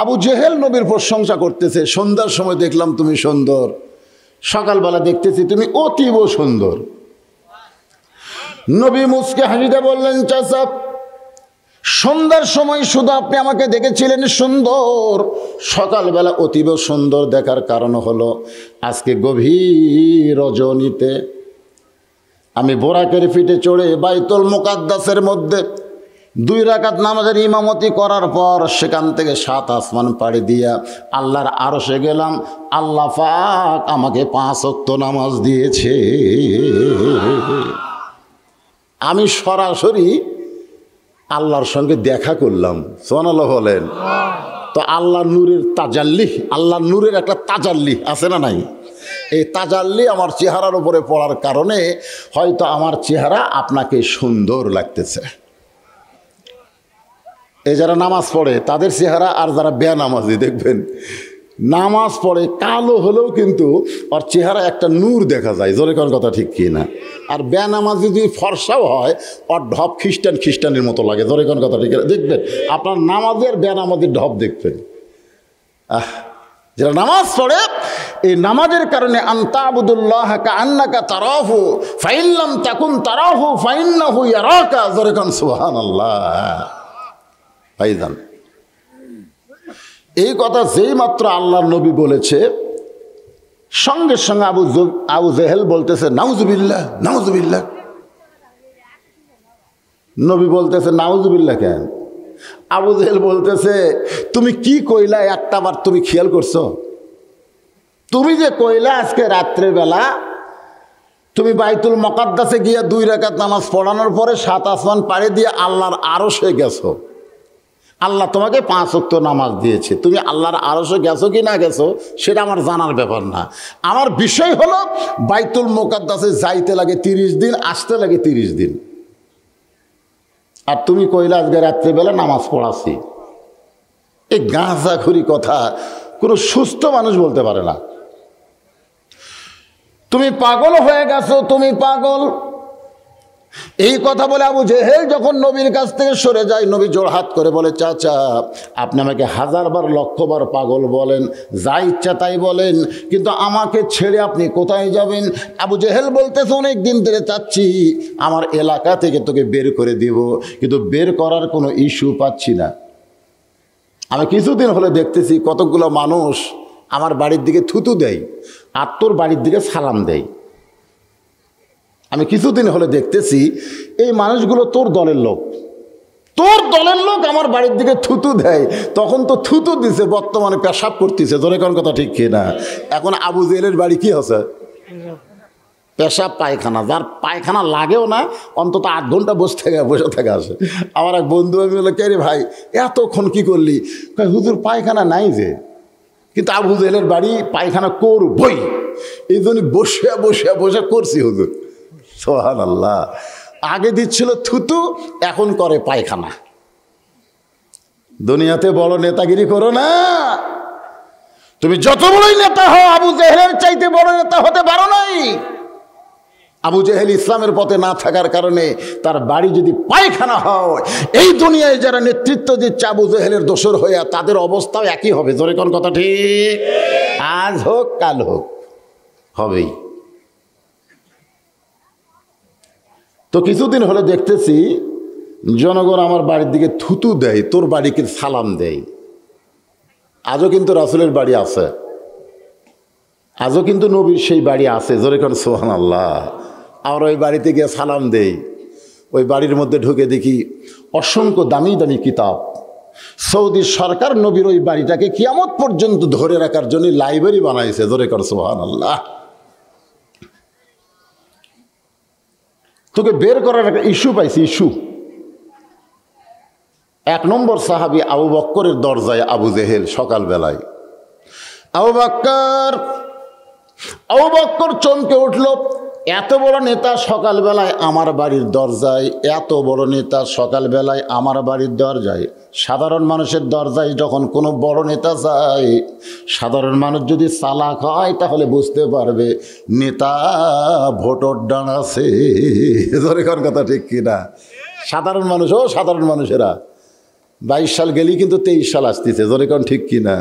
আবু জেহেল নবীর প্রশংসা করতেছে, সন্ধ্যার সময় দেখলাম তুমি সুন্দর, সকালবেলা দেখতেছি তুমি অতীব সুন্দর। নবী মুসকে হাসিতে বললেন, চাচা সন্ধ্যার সময় শুধু আপনি আমাকে দেখেছিলেন সুন্দর, সকালবেলা অতীব সুন্দর দেখার কারণ হলো আজকে গভীর রজনীতে আমি বোরাকের পিঠে চড়ে বাইতুল মুকাদ্দাসের মধ্যে 2 রাকাত নামাজের ইমামতি করার পর সেখান থেকে 7 আসমান পাড়ি দিয়া আল্লাহর আরশে গেলাম। আল্লাহ পাক আমাকে 5 ওয়াক্ত নামাজ দিয়েছে। আমি সরাসরি আল্লাহর সঙ্গে দেখা করলাম। সুবহানাল্লাহ বলেন। তো আল্লাহ নূরের তাজাল্লি, আল্লাহ নূরের একটা তাজাল্লি আছে না নাই? এই তাজাল্লি আমার চেহারার উপরে পড়ার কারণে হয়তো আমার চেহারা আপনাকে সুন্দর লাগতেছে। এই যারা নামাজ পড়ে তাদের চেহারা, আর যারা বেনামাজি দেখবেন নামাজ পড়ে কালো হলেও কিন্তু ওর চেহারা একটা নূর দেখা যায়। জোরে কোন কথা ঠিক কি না? আর বেনামাজি যদি ফর্সাও হয় ওর ঢপ খ্রিস্টানের মতো লাগে। জোরে কোন কথা ঠিক দেখবেন, আপনার নামাজের বেনামাজির ঢপ দেখবেন। যারা নামাজ পড়ে এই নামাজের কারণে আনতাবুদুল্লাহ কাআন্নাকা তারাহু ফাইল্লাম তাকুন তারাহু ফাইন্নাহু ইয়ারাকা। জোরে কোন সুবহানাল্লাহ। ভাইজান এই কথা যেই মাত্র আল্লাহর নবী বলেছে সঙ্গে সঙ্গে আবু জেহেল বলতেছে নাউজুবিল্লাহ নাউজুবিল্লাহ। নবী বলতেছে নাউজুবিল্লাহ কেন? আবু জেহেল বলতেছে তুমি কি কইলা একটাবার তুমি খেয়াল করছো? তুমি যে কইলা আজকে রাত্রের বেলা তুমি বাইতুল মুকাদ্দাসে গিয়া 2 রাকাত নামাজ পড়ানোর পরে 7 আসমান পাড়ি দিয়ে আল্লাহর আরশে গেছো, আল্লাহ তোমাকে 5 ওয়াক্ত নামাজ দিয়েছে, তুমি আল্লাহর আরশে গেছো কি না গেছো সেটা আমার জানার ব্যাপার না। আমার বিষয় হলো বাইতুল মুকাদ্দাসে যাইতে লাগে 30 দিন, আসতে লাগে 30 দিন। আর তুমি কইলা আজকে রাত্রিবেলা নামাজ পড়াছি। এই গাঁজাখুরি কথা কোনো সুস্থ মানুষ বলতে পারে না। তুমি পাগল হয়ে গেছো, তুমি পাগল। এই কথা বলে আবু জেহেল যখন নবীর কাছ থেকে সরে যায়, নবী জোড়হাত করে বলে চাচা আপনি আমাকে 1000 বার 1,00,000 বার পাগল বলেন, যা ইচ্ছা তাই বলেন, কিন্তু আমাকে ছেড়ে আপনি কোথায় যাবেন? আবু জেহেল বলতেছে অনেক দিন ধরে চাচ্ছি আমার এলাকা থেকে তোকে বের করে দিব, কিন্তু বের করার কোনো ইস্যু পাচ্ছি না। আমি কিছুদিন হলে দেখতেছি কতগুলো মানুষ আমার বাড়ির দিকে থুতু দেয় আর তোর বাড়ির দিকে সালাম দেয়। আমি কিছুদিন হলে দেখতেছি এই মানুষগুলো তোর দলের লোক, তোর দলের লোক আমার বাড়ির দিকে থুতু দেয়। তখন তো থুতু দিছে, বর্তমানে পেশাব করতেছে। জোরে কোন কথা ঠিক কি না? এখন আবু জেহেলের বাড়ি কি আছে? পেশাব পায়খানা। যার পায়খানা লাগেও না অন্তত 8 ঘন্টা বসে থাকে আসে। আমার এক বন্ধু আমি বলে কে রে ভাই এতক্ষণ কি করলি? হুজুর পায়খানা নাই যে, কিন্তু আবু জেহেলের বাড়ি পায়খানা করবই, এই জন্য বসে বসে বসে করছি হুজুর। সুবহানাল্লাহ। আগে দিচ্ছিল থুতু, এখন করে পায়খানা। দুনিয়াতে বড় নেতাগিরি করো না। তুমি যত বড়ই নেতা হও আবু জেহেলের চাইতে বড় নেতা হতে পারো নাই। আবু জেহেল ইসলামের পথে না থাকার কারণে তার বাড়ি যদি পায়খানা হয়, এই দুনিয়ায় যারা নেতৃত্ব দিচ্ছে আবু জেহেলের দোসর হইয়া তাদের অবস্থাও একই হবে। জোরে কোন কথা ঠিক? আজ হোক কাল হোক হবেই। তো কিছুদিন হলে দেখতেছি জনগণ আমার বাড়ির দিকে থুতু দেয়, তোর বাড়িকে সালাম দেয়। আজও কিন্তু রাসূলের বাড়ি আছে, আজও কিন্তু নবীর সেই বাড়ি আছে। জোরে কোন সুবহানাল্লাহ। আমরা ওই বাড়িতে গিয়ে সালাম দেই। ওই বাড়ির মধ্যে ঢুকে দেখি অসংখ্য দামি দামি কিতাব। সৌদি সরকার নবীর ওই বাড়িটাকে কিয়ামত পর্যন্ত ধরে রাখার জন্য লাইব্রেরি বানাইছে। জোরে কোন সুবহানাল্লাহ। তোকে বের করার একটা ইস্যু পাইছি, ইস্যু। 1 নম্বর সাহাবী আবু বক্করের দরজায় আবু জেহেল সকালবেলায়। আবু বক্কর চমকে উঠল। এত বড় নেতা সকালবেলায় আমার বাড়ির দরজায়, এত বড় নেতা সকালবেলায় আমার বাড়ির দরজায়। সাধারণ মানুষের দরজায় যখন কোনো বড় নেতা যায়, সাধারণ মানুষ যদি চালাক হয় তাহলে বুঝতে পারবে নেতা ভোটর ডান আছে। ধরে কোন কথা ঠিক কিনা? সাধারণ মানুষ ও সাধারণ মানুষেরা 22 সাল গেলেই কিন্তু 23 সাল আসতেছে, জোরে কোন ঠিক কিনা?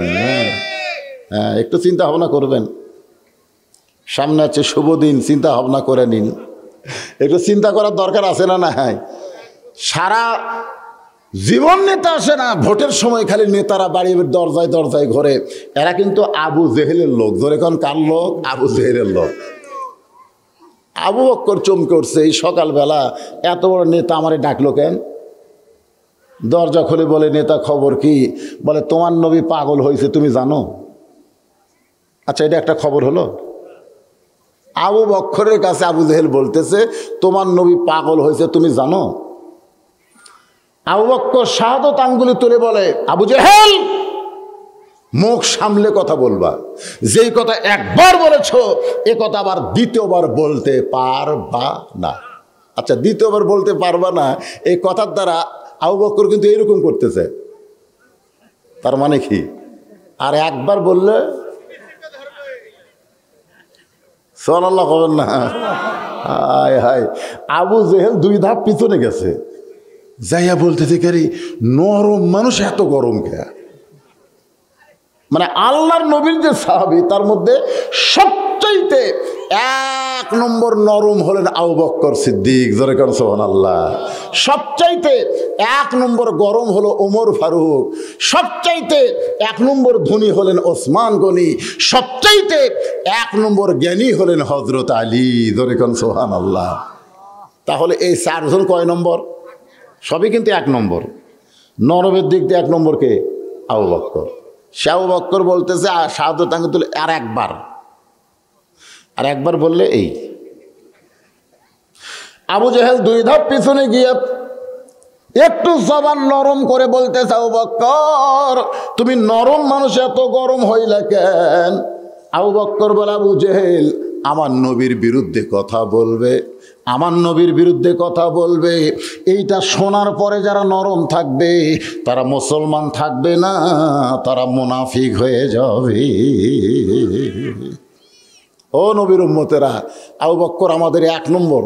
হ্যাঁ, একটু চিন্তা ভাবনা করবেন। সামনে আছে শুভ দিন, চিন্তা ভাবনা করে নিন। একটু চিন্তা করার দরকার আছে না? না, হ্যাঁ, সারা জীবন নেতা আসে না, ভোটের সময় খালি নেতারা বাড়ি দরজায় দরজায় ঘরে। এরা কিন্তু আবু জেহেলের লোক। জোরে কোন কার লোক? আবু জেহেলের লোক। আবু বকর চমকে উঠছে, এই সকালবেলা এত বড় নেতা আমারে ডাকলো কেন? দরজা খুলে বলে, নেতা খবর কি? বলে, তোমার নবী পাগল হয়েছে, তুমি জানো? আচ্ছা, এটা একটা খবর হলো? আবু বকরের কাছে আবু জেহেল বলতেছে, তোমার নবী পাগল হয়েছে, তুমি জানো? আবু বকর শাহাদত আঙ্গুলি তুলে বলে, আবু জেহেল, মুখ সামলে কথা বলবা। যেই কথা একবার বলেছ, এ কথা আবার দ্বিতীয়বার বলতে পারবা না। আচ্ছা, দ্বিতীয়বার বলতে পারবা না, এই কথার দ্বারা আবু বকর কিন্তু এইরকম করতেছে। তার মানে কি? আর একবার বললে সুবহানাল্লাহ হবেন না? হায় হায়, আবু জেহেল 2 ধাপ পিছনে গেছে, যাইয়া বলতেছে, কারি নরম মানুষ এত গরম কে? মানে আল্লাহর নবীর যে সাহাবী, তার মধ্যে সবচাইতে 1 নম্বর নরম হলেন আবু বকর সিদ্দিক। জোরে কর সুবহানাল্লাহ। সবচাইতে 1 নম্বর গরম হলো ওমর ফারুক। সবচাইতে 1 নম্বর ধনী হলেন ওসমান গনি। সবচাইতে 1 নম্বর জ্ঞানী হলেন হযরত আলী। জোরে কর সুবহানাল্লাহ। তাহলে এই 4 জন কয় নম্বর? সবই কিন্তু 1 নম্বর। নরমের দিক দিয়ে 1 নম্বর কে? আবু বকর। সে আবু বকর বলতেছে, শাহাদত আঙ্গুল তুলে আর একবার বললে এই। আবু জেহেল 2 ধাপ পিছনে গিয়ে একটু জবান নরম করে বলতেছে, আবু বকর, তুমি নরম মানুষ, এত গরম হইলা কেন? আবু বকর বলে, আবু জেহেল আমার নবীর বিরুদ্ধে কথা বলবে, আমার নবীর বিরুদ্ধে কথা বলবে, এইটা শোনার পরে যারা নরম থাকবে তারা মুসলমান থাকবে না, তারা মুনাফিক হয়ে যাবে। ও নবীর উম্মতেরা, আবু বকর আমাদের 1 নম্বর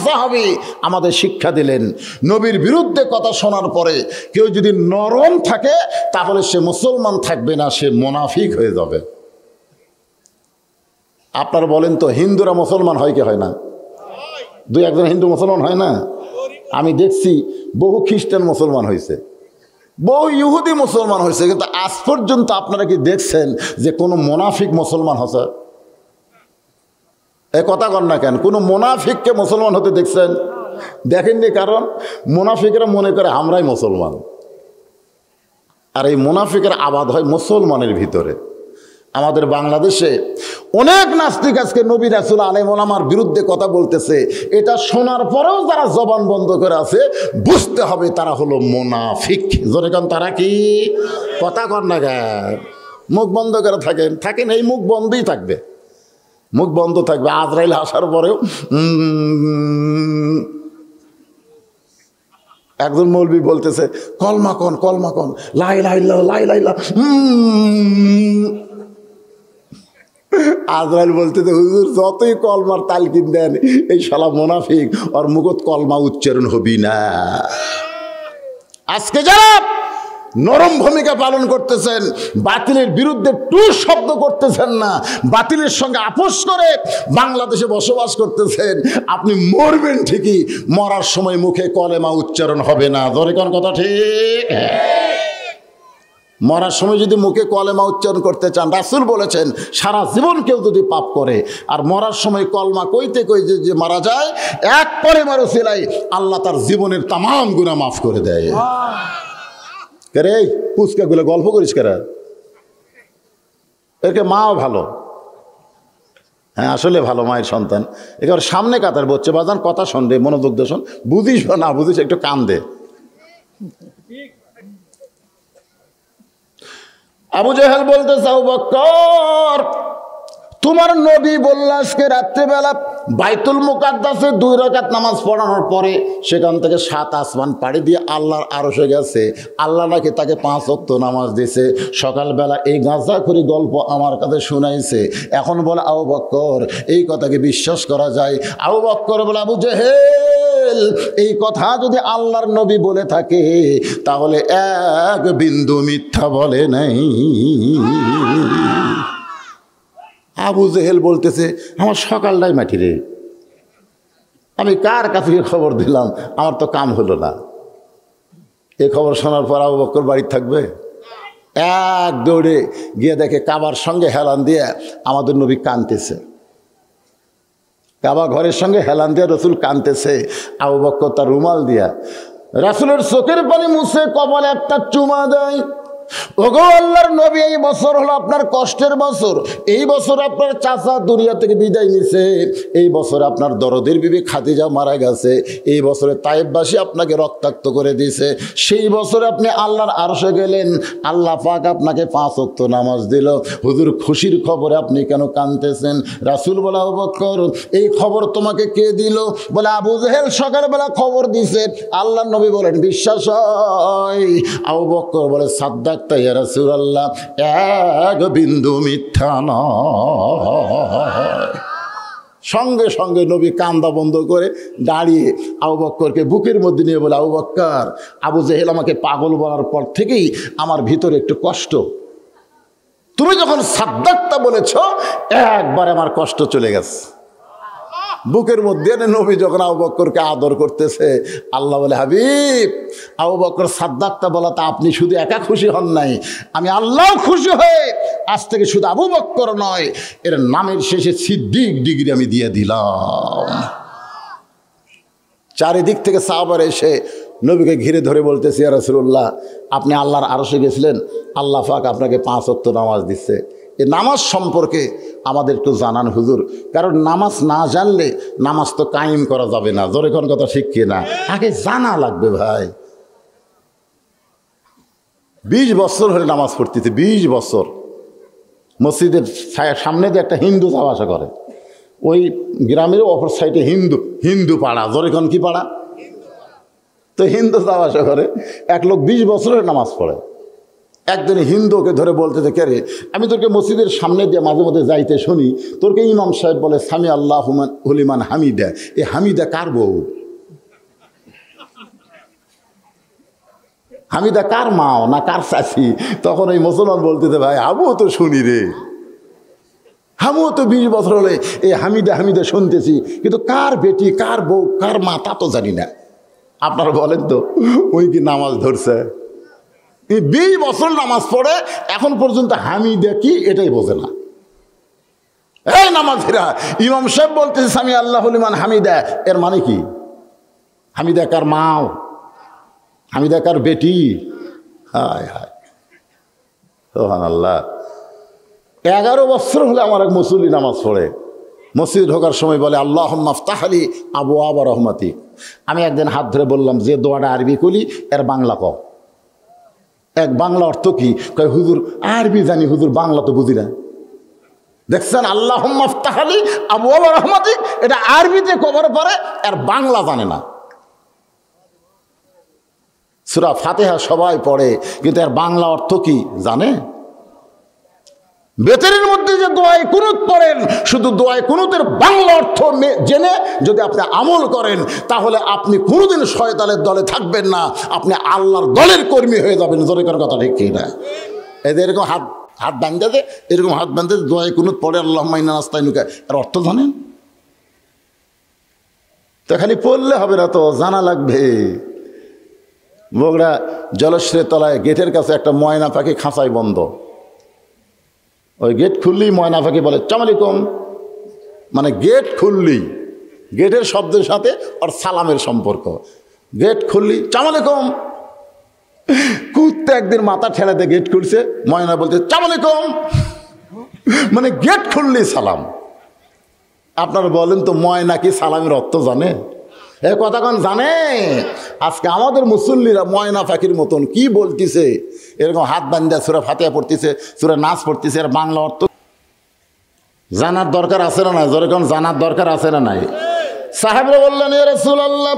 সাহাবী, আমাদের শিক্ষা দিলেন, নবীর বিরুদ্ধে কথা শোনার পরে কেউ যদি নরম থাকে তাহলে সে মুসলমান থাকবে না, সে মুনাফিক হয়ে যাবে। আপনারা বলেন তো, হিন্দুরা মুসলমান হয় কি হয় না? 2-1 জন হিন্দু মুসলমান হয় না? আমি দেখছি বহু খ্রিস্টান মুসলমান হয়েছে, বহু ইহুদি মুসলমান হয়েছে, কিন্তু আজ পর্যন্ত আপনারা কি দেখছেন যে কোনো মুনাফিক মুসলমান হচ্ছে? এ কথা কন না কেন? কোনো মুনাফিককে মুসলমান হতে দেখছেন? দেখেননি। কারণ মুনাফিকরা মনে করে আমরাই মুসলমান, আর এই মুনাফিকের আবাদ হয় মুসলমানের ভিতরে। আমাদের বাংলাদেশে অনেক নাস্তিক আজকে নবী রাসূল আলেম ওলামার বিরুদ্ধে কথা বলতেছে। এটা শোনার পরেও যারা জবান বন্ধ করে আছে, বুঝতে হবে তারা হলো মুনাফিক। জোরে কান, তারা কি? কথা কন না কেন? মুখ বন্ধ করে থাকেন, এই মুখ বন্ধই থাকবে, মুখ বন্ধ থাকবে। আজরাইল আসার পরেও একজন মৌলবি বলতেছে, কলমা কন, লা ইলাহা ইল্লাল্লাহ, লা ইলাহা ইল্লাল্লাহ। আজরাইল বলতেছে, হুজুর যতই কলমার তালকিন দেন, এই শালা মুনাফিক, আর মুখত কলমা উচ্চারণ হবি না। আজকে যারা নরম ভূমিকা পালন করতেছেন, বাতিলের বিরুদ্ধে টু শব্দ করতেছেন না, বাতিলের সঙ্গে আপোষ করে বাংলাদেশে বসবাস করতেছেন, আপনি মরবেন ঠিকই, মরার সময় মুখে কলেমা উচ্চারণ হবে না। ধরে কোন কথা ঠিক? মরার সময় যদি মুখে কলেমা উচ্চারণ করতে চান, রাসূল বলেছেন সারা জীবন কেউ যদি পাপ করে আর মরার সময় কলমা কইতে যে মারা যায়, 1 কলেমার ওসিলায় আল্লাহ তার জীবনের তামাম গুনাহ মাফ করে দেয়। রে পুচকাগুলো গল্প করিস কেরা? একে মাও ভালো, হ্যাঁ আসলে ভালো মায়ের সন্তান। একেবারে সামনে কাতার বসছে, বাজান কথা শোন রে, মনোযোগ দিয়ে শোন, বুঝিস বা না বুঝিস একটু কান দে। আবু জেহেল বলতেছে, আবু বকর, তোমার নবী বলল আজকে রাত্রেবেলা বাইতুল মুকাদ্দাসে 2 রাকাত নামাজ পড়ানোর পরে সেখান থেকে 7 আসমান পাড়ি দিয়ে আল্লাহর আরশে গেছে। আল্লাহ নাকি তাকে 5 ওয়াক্ত নামাজ দিয়েছে। সকালবেলা এই গাঁজাখুরি গল্প আমার কাছে শুনাইছে। এখন বলে, আবু বকর, এই কথাকে বিশ্বাস করা যায়? আবু বকর বলে, আবু জেহেল, জেহেল এই কথা যদি আল্লাহর নবী বলে থাকে তাহলে এক বিন্দু মিথ্যা বলে নাই। আবু জেহেল বলতেছে আমার সকালটাই মাটি রে, আমি কার কাছে খবর দিলাম, আমার তো কাম হলো না। এ খবর শোনার পর আবু বকর বাড়ি থাকবে? এক দৌড়ে গিয়ে দেখে কাবার সঙ্গে হেলান দিয়ে আমাদের নবী কাঁদতেছে। কাবা ঘরের সঙ্গে হেলান দিয়ে রসুল কাঁদতেছে, আবু বকর তার রুমাল দিয়া রাসূলের চোখের পানি মুছে কপালে একটা চুমা দেয়। ওগো আল্লাহর নবী, এই বছর হলো আপনার কষ্টের বছর, এই বছর আপনার চাচা দুনিয়া থেকে বিদায় নিছে, এই বছর আপনার দরদের বিবি খাদিজা মারা গেছে, এই বছরে তায়েববাসী আপনাকে রক্তাক্ত করে দিয়েছে, সেই বছরে আপনি আল্লাহর আরশে গেলেন, আল্লাহ পাক আপনাকে 5 ওয়াক্ত নামাজ দিল, হুজুর খুশির খবরে আপনি কেন কাঁদতেছেন? রাসূল বলে আবু বকর এই খবর তোমাকে কে দিল? বলে আবু জেহেল সকালবেলা খবর দিছে। আল্লাহর নবী বলেন বিশ্বাস হয়? আবু বকর বলে সাদ্দাক ইয়া রাসূলুল্লাহ, এক বিন্দু মিথ্যা নয়। সঙ্গে সঙ্গে নবী কান্দা বন্ধ করে দাঁড়িয়ে আবু বকরকে বুকের মধ্যে নিয়ে বলে আবু বকর, আবু জেহেল আমাকে পাগল বলার পর থেকেই আমার ভিতরে একটু কষ্ট, তুমি যখন সাদ্দাকতা বলেছ একবার আমার কষ্ট চলে গেছে। বুকের মধ্যে নবী যখন আবু বকরকে আদর করতেছে, আল্লাহ বলে হাবিব আবু বকর সাদ্দাকতা বলাতে আপনি শুধু একা খুশি হন নাই, আমি আল্লাহ খুশি হয়ে আজ থেকে শুধু আবু বকর নয়, এর নামের শেষে সিদ্দিক ডিগ্রি আমি দিয়ে দিলাম। চারিদিক থেকে সাহাবারা এসে নবীকে ঘিরে ধরে বলতেছে ইয়া রাসূলুল্লাহ, আপনি আল্লাহর আরশে গেছিলেন, আল্লাহ পাক আপনাকে 5 ওয়াক্ত নামাজ দিচ্ছে, এই নামাজ সম্পর্কে আমাদের একটু জানান হুজুর, কারণ নামাজ না জানলে নামাজ তো কায়েম করা যাবে না। জোরে কোন কথা ঠিক কিনা? আগে জানা লাগবে ভাই। 20 বছর হলে নামাজ পড়তেছে, 20 বছর। মসজিদের সামনে দিয়ে একটা হিন্দু যাওয়া আসা করে, ওই গ্রামের অপর সাইডে হিন্দু পাড়া, জোরে কোন কি পাড়া? তো হিন্দু যাওয়া আসা করে, এক লোক 20 বছরের নামাজ পড়ে। একদিন হিন্দুকে ধরে বলতেছে কে রে, আমি তোকে মসজিদের সামনে দিয়ে মাঝে মধ্যে যাইতে শুনি, তোরকে ইমাম সাহেব বলে সামি আল্লাহু লিমান হামিদা, এ হামিদা কার বউ? হামিদা কার মাও না কার চাচি? তখন ওই মুসলমান বলতেছে ভাই আমিও তো শুনি রে, আমিও তো 20 বছর হলে এই হামিদা শুনতেছি, কিন্তু কার বেটি কার বউ কার মা তা তো জানি না। আপনারা বলেন তো ওই কি নামাজ ধরছে? 20 বছর নামাজ পড়ে এখন পর্যন্ত হামিদা কি এটাই বোঝে না। এই নামাজিরা, ইমাম সাহেব বলতেছে সামি আল্লাহু লিমান হামিদা, এর মানে কি? হামিদা কার মাও, হামিদা কার বেটি? হায় হায় সুবহানাল্লাহ। 11 বছর হলে আমার এক মুসল্লি নামাজ পড়ে, মসজিদ ঢোকার সময় বলে আল্লাহুম্মা ইফতাহলি আবওয়াব রাহমাতিক। আমি একদিন হাত ধরে বললাম যে দোয়াটা আরবি কলি এর বাংলা কও। এক বাংলা অর্থ কি? কয় হুজুর আরবি জানি, হুজুর বাংলা তো বুঝি না। দেখছেন আল্লাহুম্মা ইফতাহলি আবওয়াব রাহমাতিক, এটা আরবিতে কবার পরে এর বাংলা জানে না। সূরা ফাতিহা সবাই পড়ে, কিন্তু এর বাংলা অর্থ কি জানে? বেতের মধ্যে যে দোয়ায়ে কুনুত পড়েন, শুধু দোয়ায়ে কুনুতের বাংলা অর্থ জেনে যদি আপনি আমল করেন, তাহলে আপনি কোনোদিন শয়তানের দলে থাকবেন না, আপনি আল্লাহর দলের কর্মী হয়ে যাবেন। জোরে করে কথা ঠিক না? এদের এরকম হাত বাঁধতে, এরকম হাত বাঁধতে দোয়ায়ে কুনুত পড়ে আল্লাহুম্মা ইন্না নাস্তাইনুকা, এর অর্থ জানেন? তো খালি পড়লে হবে না, তো জানা লাগবে। বগুড়া জলশ্রের তলায় গেটের কাছে একটা ময়না পাখি খাঁচায় বন্ধ, ওই গেট খুললেই ময়না পাখি বলে আসসালামু, মানে গেট খুললেই, গেটের শব্দের সাথে ওর সালামের সম্পর্ক। গেট খুললি আসসালামু, কুত্তে একদিন মাথা ঠেলাতে গেট খুলছে, ময়না বলছে আসসালামু, মানে গেট খুললেই সালাম। আপনারা বলেন তো ময়না কি সালামের অর্থ জানে? এ কথা কোন জানে? আজকে আমাদের মুসল্লিরা ময়না পাখির মতন কি বলতেছে, এরকম হাত বান্ধা সূরা ফাতিহা পড়তেছে, সূরা নাস পড়তেছে, এর বাংলা অর্থ জানার দরকার আছে না নাই? যেরকম জানার দরকার আছে না নাই? সাহাবীরা বললেন ইয়া রাসূলুল্লাহ,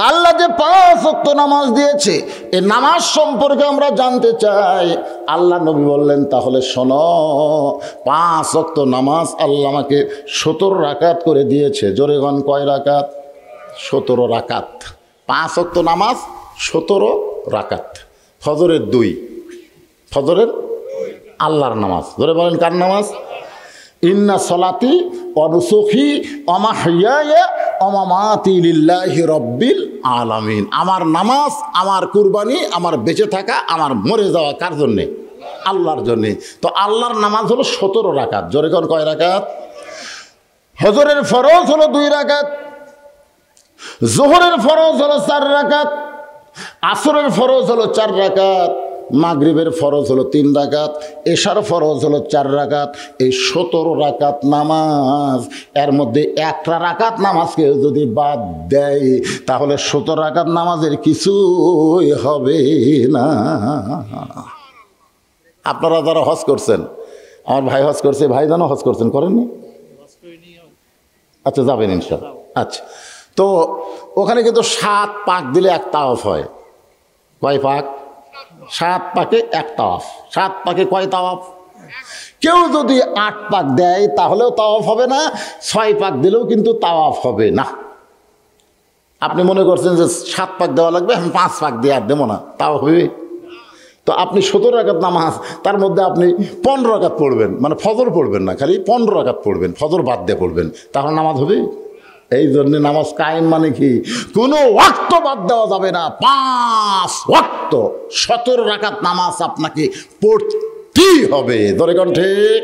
আল্লাহ যে 5 ওয়াক্ত নামাজ দিয়েছে, এই নামাজ সম্পর্কে আমরা জানতে চাই। আল্লাহ নবী বললেন তাহলে শোনো, 5 ওয়াক্ত নামাজ আল্লাহ আমাকে 70 রাকাত করে দিয়েছে। জোরে গণ কয় রাকাত? 17 রাকাত। 5 ওয়াক্ত নামাজ 17 রাকাত। ফজরের 2, ফজরের আল্লাহর নামাজ। ধরে বলেন কার নামাজ? ইন্না সলাতি ওয়া নুসুকি ওয়া মাহইয়ায়া ওয়া মামাতি লিল্লাহি রাব্বিল আলামিন। আমার নামাজ, আমার কুরবানি, আমার বেঁচে থাকা, আমার মরে যাওয়া কার জন্যে? আল্লাহর জন্যে। তো আল্লাহর নামাজ হলো 17 রাকাত। জোরে কোন কয় রাকাত? হজরের ফরজ হলো 2 রাকাত, জোহরের ফরজ হলো 4 রাকাত, আসরের ফরজ হলো 4 রাকাত, মাগরিবের ফরজ হলো 3 রাকাত, এশার ফরজ হলো 4 রাকাত। এই 17 রাকাত নামাজ, এর মধ্যে একটা রাকাত নামাজকে যদি বাদ দেয় তাহলে 17 রাকাত নামাজের কিছুই হবে না। আপনারা যারা হজ করছেন, আমার ভাই হজ করছে, ভাই জানো হজ করছেন, করেননি? আচ্ছা, যাবেন ইনশাআল্লাহ। আচ্ছা, তো ওখানে কিন্তু 7 পাক দিলে 1 তাওয়াফ হয়। কয় পাক? 7 পাকে 1 তাওয়াফ। 7 পাকে কয় তাওয়াফ? কেউ যদি 8 পাক দেয় তাহলেও তাওয়াফ হবে না, 6 পাক দিলেও কিন্তু তাওয়াফ হবে না। আপনি মনে করছেন যে 7 পাক দেওয়া লাগবে, আমি 5 পাক দিয়ে আর দেবো না, তাও হবে? তো আপনি 17 রাকাত নামাজ, তার মধ্যে আপনি 15 রাকাত পড়বেন, মানে ফজর পড়বেন না, খালি 15 রাকাত পড়বেন, ফজর বাদ দিয়ে পড়বেন, তাহলে নামাজ হবে? এই জন্য নামাজ কায়েম মানে কি? কোনো ওয়াক্ত বাদ দেওয়া যাবে না, 5 ওয়াক্ত 17 রাকাত নামাজ আপনাকে পড়তেই হবে। ধরে কোন ঠিক?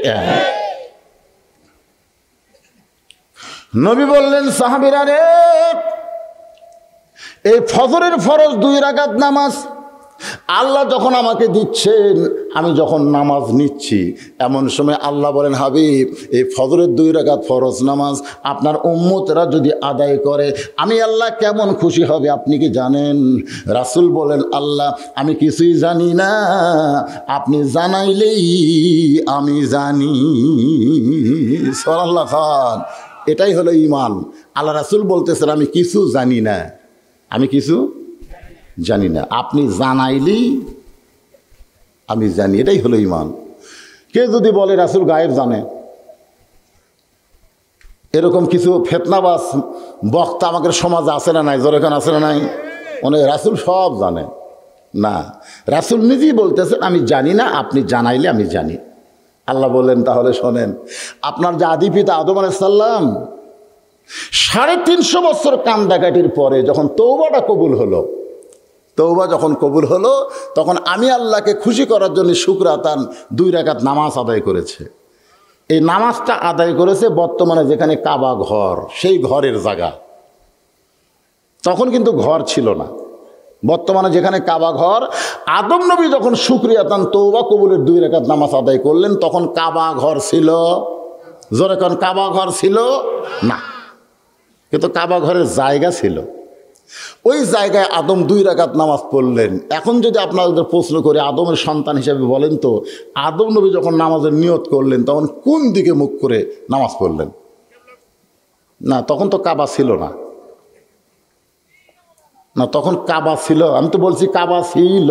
নবী বললেন, সাহাবীরা রে, এই ফজরের ফরজ 2 রাকাত নামাজ আল্লাহ যখন আমাকে দিচ্ছেন, আমি যখন নামাজ নিচ্ছি, এমন সময় আল্লাহ বলেন, হাবিব, এই ফজরের 2 রাকাত ফরজ নামাজ আপনার উম্মতরা যদি আদায় করে আমি আল্লাহ কেমন খুশি হবে আপনি কি জানেন? রাসূল বলেন, আল্লাহ আমি কিছুই জানি না, আপনি জানাইলেই আমি জানি। সুবহানাল্লাহ খান। এটাই হলো ঈমান। আল্লাহ রাসূল বলতেছেন, আমি কিছু জানি না, আমি কিছু জানি না, আপনি জানাইলেই আমি জানি। এটাই হলো ঈমান। কে যদি বলে রাসূল গায়েব জানে, এরকম কিছু ফেতনাবাজ বক্তা আমাদের সমাজে আছে না নাই? জোরেখান আছে না নাই? অনেক রাসূল সব জানে না, রাসূল নিজেই বলতেছেন, আমি জানি না, আপনি জানাইলে আমি জানি। আল্লাহ বললেন, তাহলে শোনেন, আপনার যে আদি পিতা আদম আলাইহিস সালাম 350 বছর কান্দাকাটির পরে যখন তওবাটা কবুল হলো, তওবা যখন কবুল হলো, তখন আমি আল্লাহকে খুশি করার জন্য শুকরাতান 2 রাকাত নামাজ আদায় করেছে। এই নামাজটা আদায় করেছে বর্তমানে যেখানে কাবা ঘর, সেই ঘরের জায়গা। তখন কিন্তু ঘর ছিল না। বর্তমানে যেখানে কাবা ঘর, আদম নবী যখন শুকরিয়াতান তওবা কবুলের 2 রাকাত নামাজ আদায় করলেন, তখন কাবা ঘর ছিল? জোরে কোন, কাবা ঘর ছিল না, কিন্তু কাবা ঘরের জায়গা ছিল। ওই জায়গায় আদম 2 রাকাত নামাজ পড়লেন। এখন যদি আপনাদের প্রশ্ন করে, আদমের সন্তান হিসেবে বলেন তো, আদম নবী যখন নামাজের নিয়ত করলেন তখন কোন দিকে মুখ করে নামাজ পড়লেন? না, তখন তো কাবা ছিল না। না, তখন কাবা ছিল? আমি তো বলছি কাবা ছিল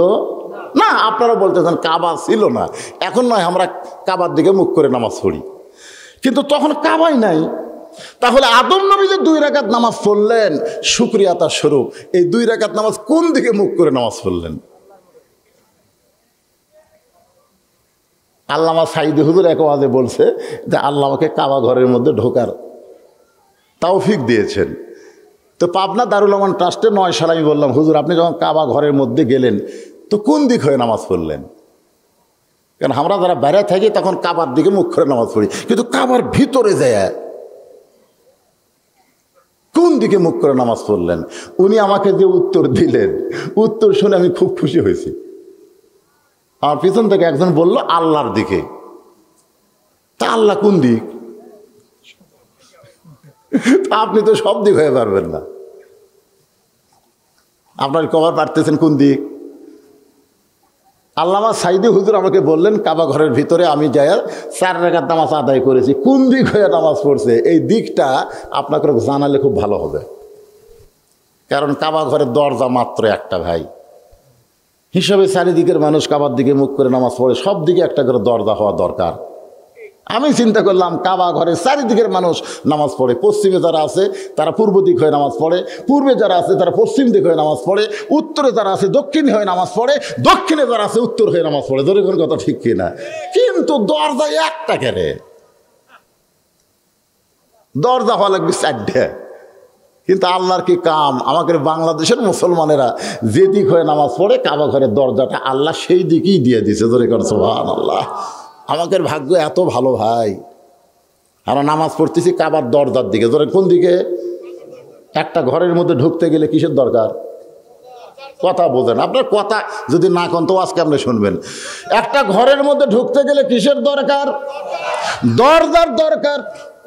না, আপনারা বলতেছেন কাবা ছিল না। এখন নয় আমরা কাবার দিকে মুখ করে নামাজ পড়ি, কিন্তু তখন কাবাই নাই। তাহলে আদম নবী যে 2 রাকাত নামাজ পড়লেন শুকরিয়াতার স্বরূপ, এই 2 রাকাত নামাজ কোন দিকে মুখ করে নামাজ পড়লেন? আল্লামা সাঈদী হুজুর এক ওয়াজে বলছে যে আল্লাহ আমাকে কাবা ঘরের মধ্যে ঢোকার তৌফিক দিয়েছেন। তো পাবনা দারুল আমান ট্রাস্টে 9 সালে আমি বললাম, হুজুর আপনি যখন কাবা ঘরের মধ্যে গেলেন তো কোন দিক হয়ে নামাজ পড়লেন? কারণ আমরা যারা বাইরে থাকি তখন কাবার দিকে মুখ করে নামাজ পড়ি, কিন্তু কাবার ভিতরে যায় কোন দিকে মুখ করে নামাজ পড়লেন? উনি আমাকে যে উত্তর দিলেন, উত্তর শুনে আমি খুব খুশি হয়েছি। আমার পিছন থেকে একজন বলল, আল্লাহর দিকে। তা আল্লাহ কোন দিক? আপনি তো সব দিক হয়ে পারবেন না, আপনার কবার পারতেছেন কোন দিক? আল্লামা সাঈদী হুজুর আমাকে বললেন, কাবা ঘরের ভিতরে আমি যাই 4 রাকাত নামাজ আদায় করেছি, কোন দিক হয়ে নামাজ পড়ছে এই দিকটা আপনাকে জানালে খুব ভালো হবে। কারণ কাবা ঘরের দরজা মাত্র একটা ভাই, হিসাবে চারিদিকের মানুষ কাবার দিকে মুখ করে নামাজ পড়ে, সব দিকে একটা করে দরজা হওয়া দরকার। আমি চিন্তা করলাম কাবা ঘরে চারিদিকের মানুষ নামাজ পড়ে, পশ্চিমে যারা আছে তারা পূর্ব দিক হয়ে নামাজ পড়ে, পূর্বে যারা আছে তারা পশ্চিম দিক হয়ে নামাজ পড়ে, উত্তরে যারা আছে দক্ষিণ হয়ে নামাজ পড়ে, দক্ষিণে যারা আছে উত্তর হয়ে নামাজ পড়ে। ধরে কোনো কথা ঠিক কিনা? কিন্তু দরজা একটা কেড়ে, দরজা হওয়া লাগবে 4টে। কিন্তু আল্লাহর কি কাম, আমাদের বাংলাদেশের মুসলমানেরা যেদিক হয়ে নামাজ পড়ে কাবা ঘরের দরজাটা আল্লাহ সেই দিকেই দিয়ে দিছে। ধরে কর সুবহানাল্লাহ। আমাদের ভাগ্য এত ভালো ভাই, আমরা নামাজ পড়তেছি কাবার দরজার দিকে। ধরে কোন দিকে? একটা ঘরের মধ্যে ঢুকতে গেলে কিসের দরকার? কথা বোঝেন আপনার, কথা যদি না কন তো আজকে আপনি শুনবেন। একটা ঘরের মধ্যে ঢুকতে গেলে কিসের দরকার? দরজার দরকার।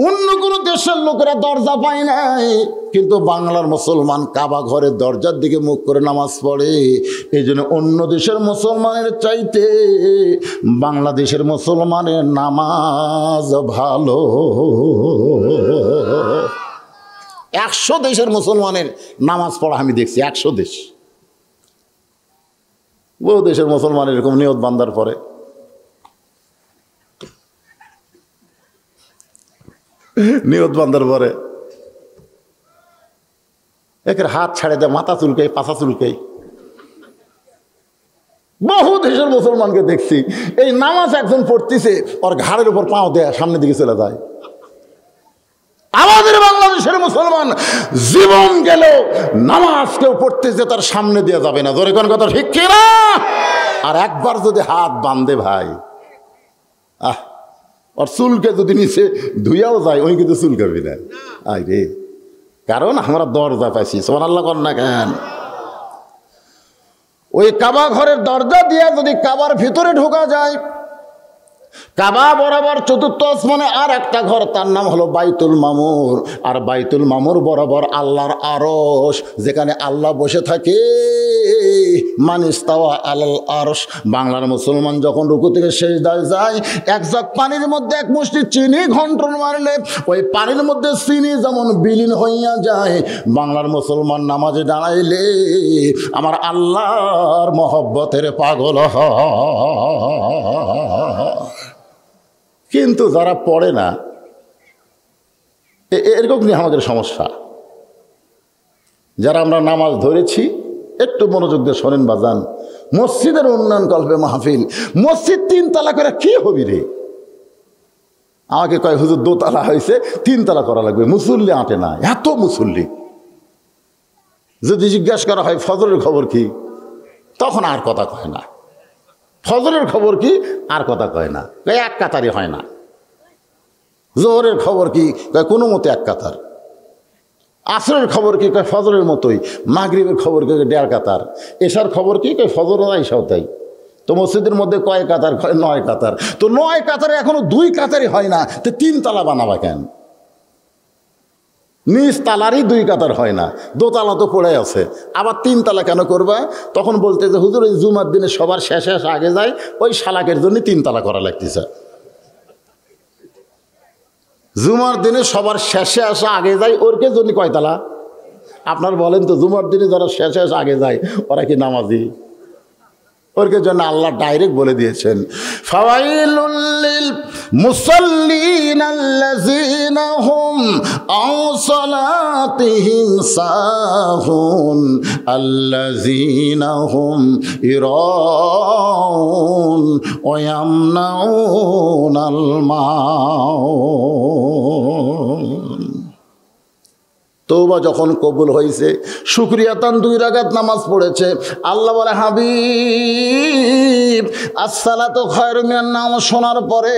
অন্য কোনো দেশের লোকেরা দরজা পায় নাই, কিন্তু বাংলার মুসলমান কাবা ঘরের দরজার দিকে মুখ করে নামাজ পড়ে। এই জন্য অন্য দেশের মুসলমানের চাইতে বাংলাদেশের মুসলমানের নামাজ ভালো। 100 দেশের মুসলমানের নামাজ পড়া আমি দেখছি, 100 দেশ। বহু দেশের মুসলমান এরকম নিয়ত বান্দার পরে নিয়ত বান্দার পরে একের হাত ছাড়ে দেয়, মাথা চুলকাই, পাছা চুলকাই। বহু দেশের মুসলমানকে দেখছি এই নামাজ একজন পড়তেছে, ওর ঘাড়ের উপর পাও দেয়, সামনের দিকে চলে যায়। আমাদের বাংলাদেশের মুসলমান জীবন গেল নামাজ কেউ পড়তেছে তার সামনে দিয়ে যাবে না। ধরে কোন কথা ঠিক কিনা? আর একবার যদি হাত বাঁধে ভাই, ওর চুলকে যদি নিচে ধুইয়াও যায় ওই কিন্তু চুলকাবি না। আই রে, কারণ আমরা দরজা পাইছি। সুবহানাল্লাহ কর না কেন? ওই কাবা ঘরের দরজা দিয়া যদি কাবার ভিতরে ঢোকা যায়, কাবা বরাবর চতুর্থ আসমানে আর একটা ঘর, তার নাম হলো বাইতুল মামুর। আর বাইতুল মামুর বরাবর আল্লাহর আরশ, যেখানে আল্লাহ বসে থাকে। মানিস্তাওয়া আলাল আরশ। বাংলার মুসলমান যখন রুকু থেকে সিজদায় যায়, এক জগ পানির মধ্যে এক মুষ্টি চিনি ঘন্টন মারলে ওই পানির মধ্যে চিনি যেমন বিলীন হইয়া যায়, বাংলার মুসলমান নামাজে দাঁড়াইলে আমার আল্লাহর মহব্বতের পাগল হয়। কিন্তু যারা পড়ে না, এরকম নিয়ে আমাদের সমস্যা। যারা আমরা নামাজ ধরেছি একটু মনোযোগ দিয়ে শোনেন বাজান। মসজিদের উন্নয়ন কল্পে মাহফিল, মসজিদ 3 তালা করে কি হবি রে? আমাকে কয় হুজুর 2 তালা হয়েছে, 3 তালা করা লাগবে। মুসল্লি আঁটে না, এত মুসল্লি। যদি জিজ্ঞাসা করা হয় ফজরের খবর কি, তখন আর কথা কয় না। ফজরের খবর কি, আর কথা কয় না, এক কাতারই হয় না। জোহরের খবর কি, কোনো মতে এক কাতার। আসরের খবর কি, ফজরের মতোই। মাগরিবের খবর কি, 1.5 কাতার। এশার খবর কি, ফজর আইসাও তাই। তো মসজিদের মধ্যে কয় কাতার? 9 কাতার। তো 9 কাতারে এখনো 2 কাতারই হয় না, তো 3 তালা বানাবা কেন? নিজ তালারই 2 কাতার হয় না, 2 তালা তো পড়ে আছে, আবার 3 তালা কেন করবা? তখন বলতে যে হুজুর ওই জুমার দিনে সবার শেষে আগে যায়, ওই শালাকের জন্য 3 তালা করা লাগতেছে। জুমার দিনে সবার শেষে আসা আগে যায়, ওরকে জন্য কয় তালা? আপনার বলেন তো, জুমার দিনে যারা শেষে আসা আগে যায় ওরা কি নামাজি? ওরকে জন্য আল্লাহ ডাইরেক্ট বলে দিয়েছেন, ফাওয়াইলুল লিল মুসাল্লিন আল্লাযিনা হুম আন সালাতিহিম সাহুন আল্লাযিনা হুম ইরাউন ওয়া ইয়ামনাউনাল মাউন। তওবা যখন কবুল হয়েছে, শুকরিয়া তান 2 রাকাত নামাজ পড়েছে, আল্লাহ বলে হাবিব আসসালাতু খায়রুম মিনান নাওম শোনার পরে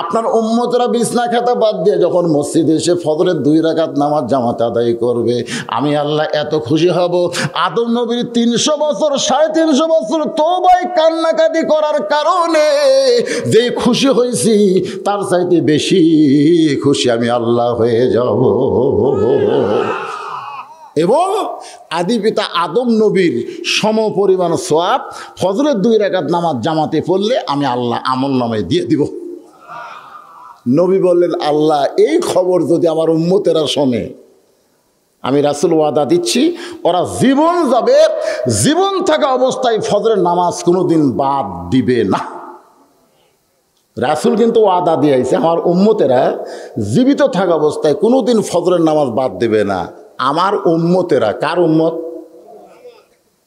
আপনার উম্মতরা বিছনা খেতা বাদ দিয়ে যখন মসজিদে এসে ফজরের 2 রাকাত নামাজ জামাতে আদায় করবে, আমি আল্লাহ এত খুশি হব। আদম নবীর 300 বছর 350 বছর তওবায় কান্নাকাটি করার কারণে যে খুশি হয়েছি, তার চাইতে বেশি খুশি আমি আল্লাহ হয়ে যাব। এবং আদি পিতা আদম নবীর সমপরিমাণ সওয়াব ফজরের 2 রাকাত নামাজ জামাতে পড়লে আমি আল্লাহ আমলনামায় দিয়ে দিব। নবী বললেন, আল্লাহ এই খবর যদি আমার উম্মতেরা শোনে, আমি রাসূল ওয়াদা দিচ্ছি ওরা জীবন যাবে, জীবন থাকা অবস্থায় ফজরের নামাজ কোনোদিন বাদ দিবে না। রাসূল কিন্তু ওয়াদা দিয়েছে আমার উম্মতেরা জীবিত থাকা অবস্থায় কোনোদিন ফজরের নামাজ বাদ দেবে না। আমার উম্মতেরা, কার উম্মত?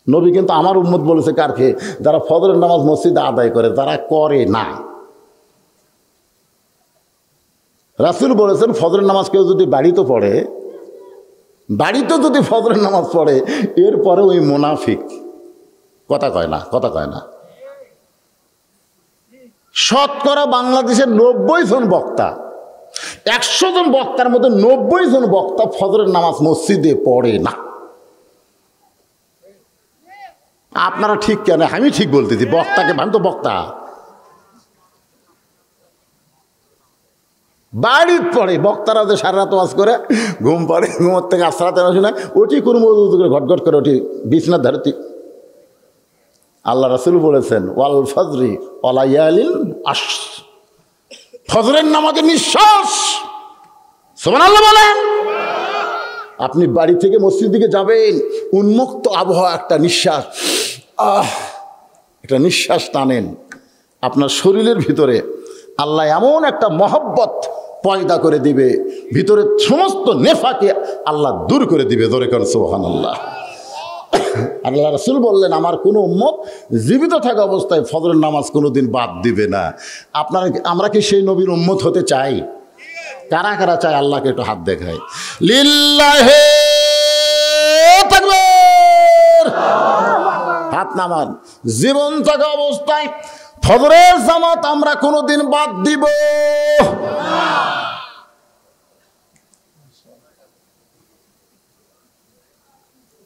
নবী কিন্তু আমার উম্মত বলেছে কারকে? যারা ফজরের নামাজ মসজিদে আদায় করে, যারা করে না। রাসূল বলেছেন ফজরের নামাজ কেউ যদি বাড়িতে পড়ে, বাড়িতে যদি ফজরের নামাজ পড়ে, এরপরে ওই মুনাফিক। কথা কয় না, কথা কয় না। শতকরা বাংলাদেশের 90 জন বক্তা, 100 জন বক্তার মধ্যে 90 জন বক্তা ফজরের নামাজ মসজিদে পড়ে না। আপনারা ঠিক কেন? আমি ঠিক বলতেছি, বক্তাকে, আমি তো বক্তা। বাড়ির পড়ে বক্তারা যে সারা রাত ওয়াজ করে, ঘুম পাড়ে, ঘুমোর থেকে আসরাতে শোনায়, ওটি কোনো মজুদ করে ঘটঘট করে ওটি বিছনার ধারতি। আল্লাহ রাসূল বলেছেন ওয়াল ফজরি ওয়ালায়ালিন আশ, ফজরের নামাজের নিঃশ্বাস। সুবহানাল্লাহ বলেন। আপনি বাড়ি থেকে মসজিদ দিকে যাবেন, উন্মুক্ত আবহাওয়া, একটা নিঃশ্বাস, একটা নিঃশ্বাস টানেন, আপনার শরীরের ভিতরে আল্লাহ এমন একটা মহব্বত পয়দা করে দিবে, ভিতরে সমস্ত নেফাকে আল্লাহ দূর করে দিবে। ধরে করেন সুবহানাল্লাহ। আল্লাহ রাসূল বললেন আমার কোনো উম্মত জীবিত থাকা অবস্থায় ফজরের নামাজ কোনোদিন বাদ দিবে না। আপনারা, আমরা কি সেই নবীর উম্মত হতে চাই? কারা কারা চাই? আল্লাহকে একটু হাত দেখায়। লিল্লাহি তাকবীর। হাত নামান। জীবন থাকা অবস্থায় ফজরের জামাত আমরা কোনোদিন বাদ দিব না।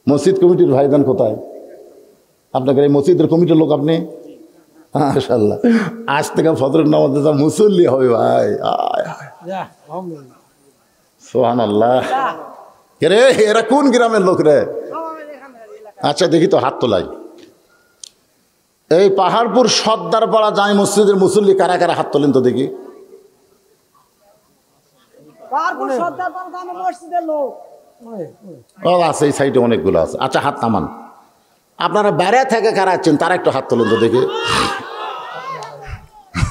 মসজিদ কমিটির ভাইজান কোথায়? আপনাকে এই মসজিদের কমিটির লোক আপনি? মাশাআল্লাহ, আজ থেকে ফজরের নামাজে যা মুসল্লি হবে ভাই। সুবহানাল্লাহ। কে রে, এরা কোন গ্রামের লোক রে? আচ্ছা দেখি তো, হাত তোলাই। এই পাহাড়পুর সর্দারপাড়া জামে মসজিদের মুসল্লি কারা কারা? হাত তোলেন তো দেখি। ও আছে, এই সাইডে অনেকগুলো আছে। আচ্ছা হাত নামান। আপনারা বাইরে থেকে কারা আছেন তারা একটু হাত তোলেন তো দেখি।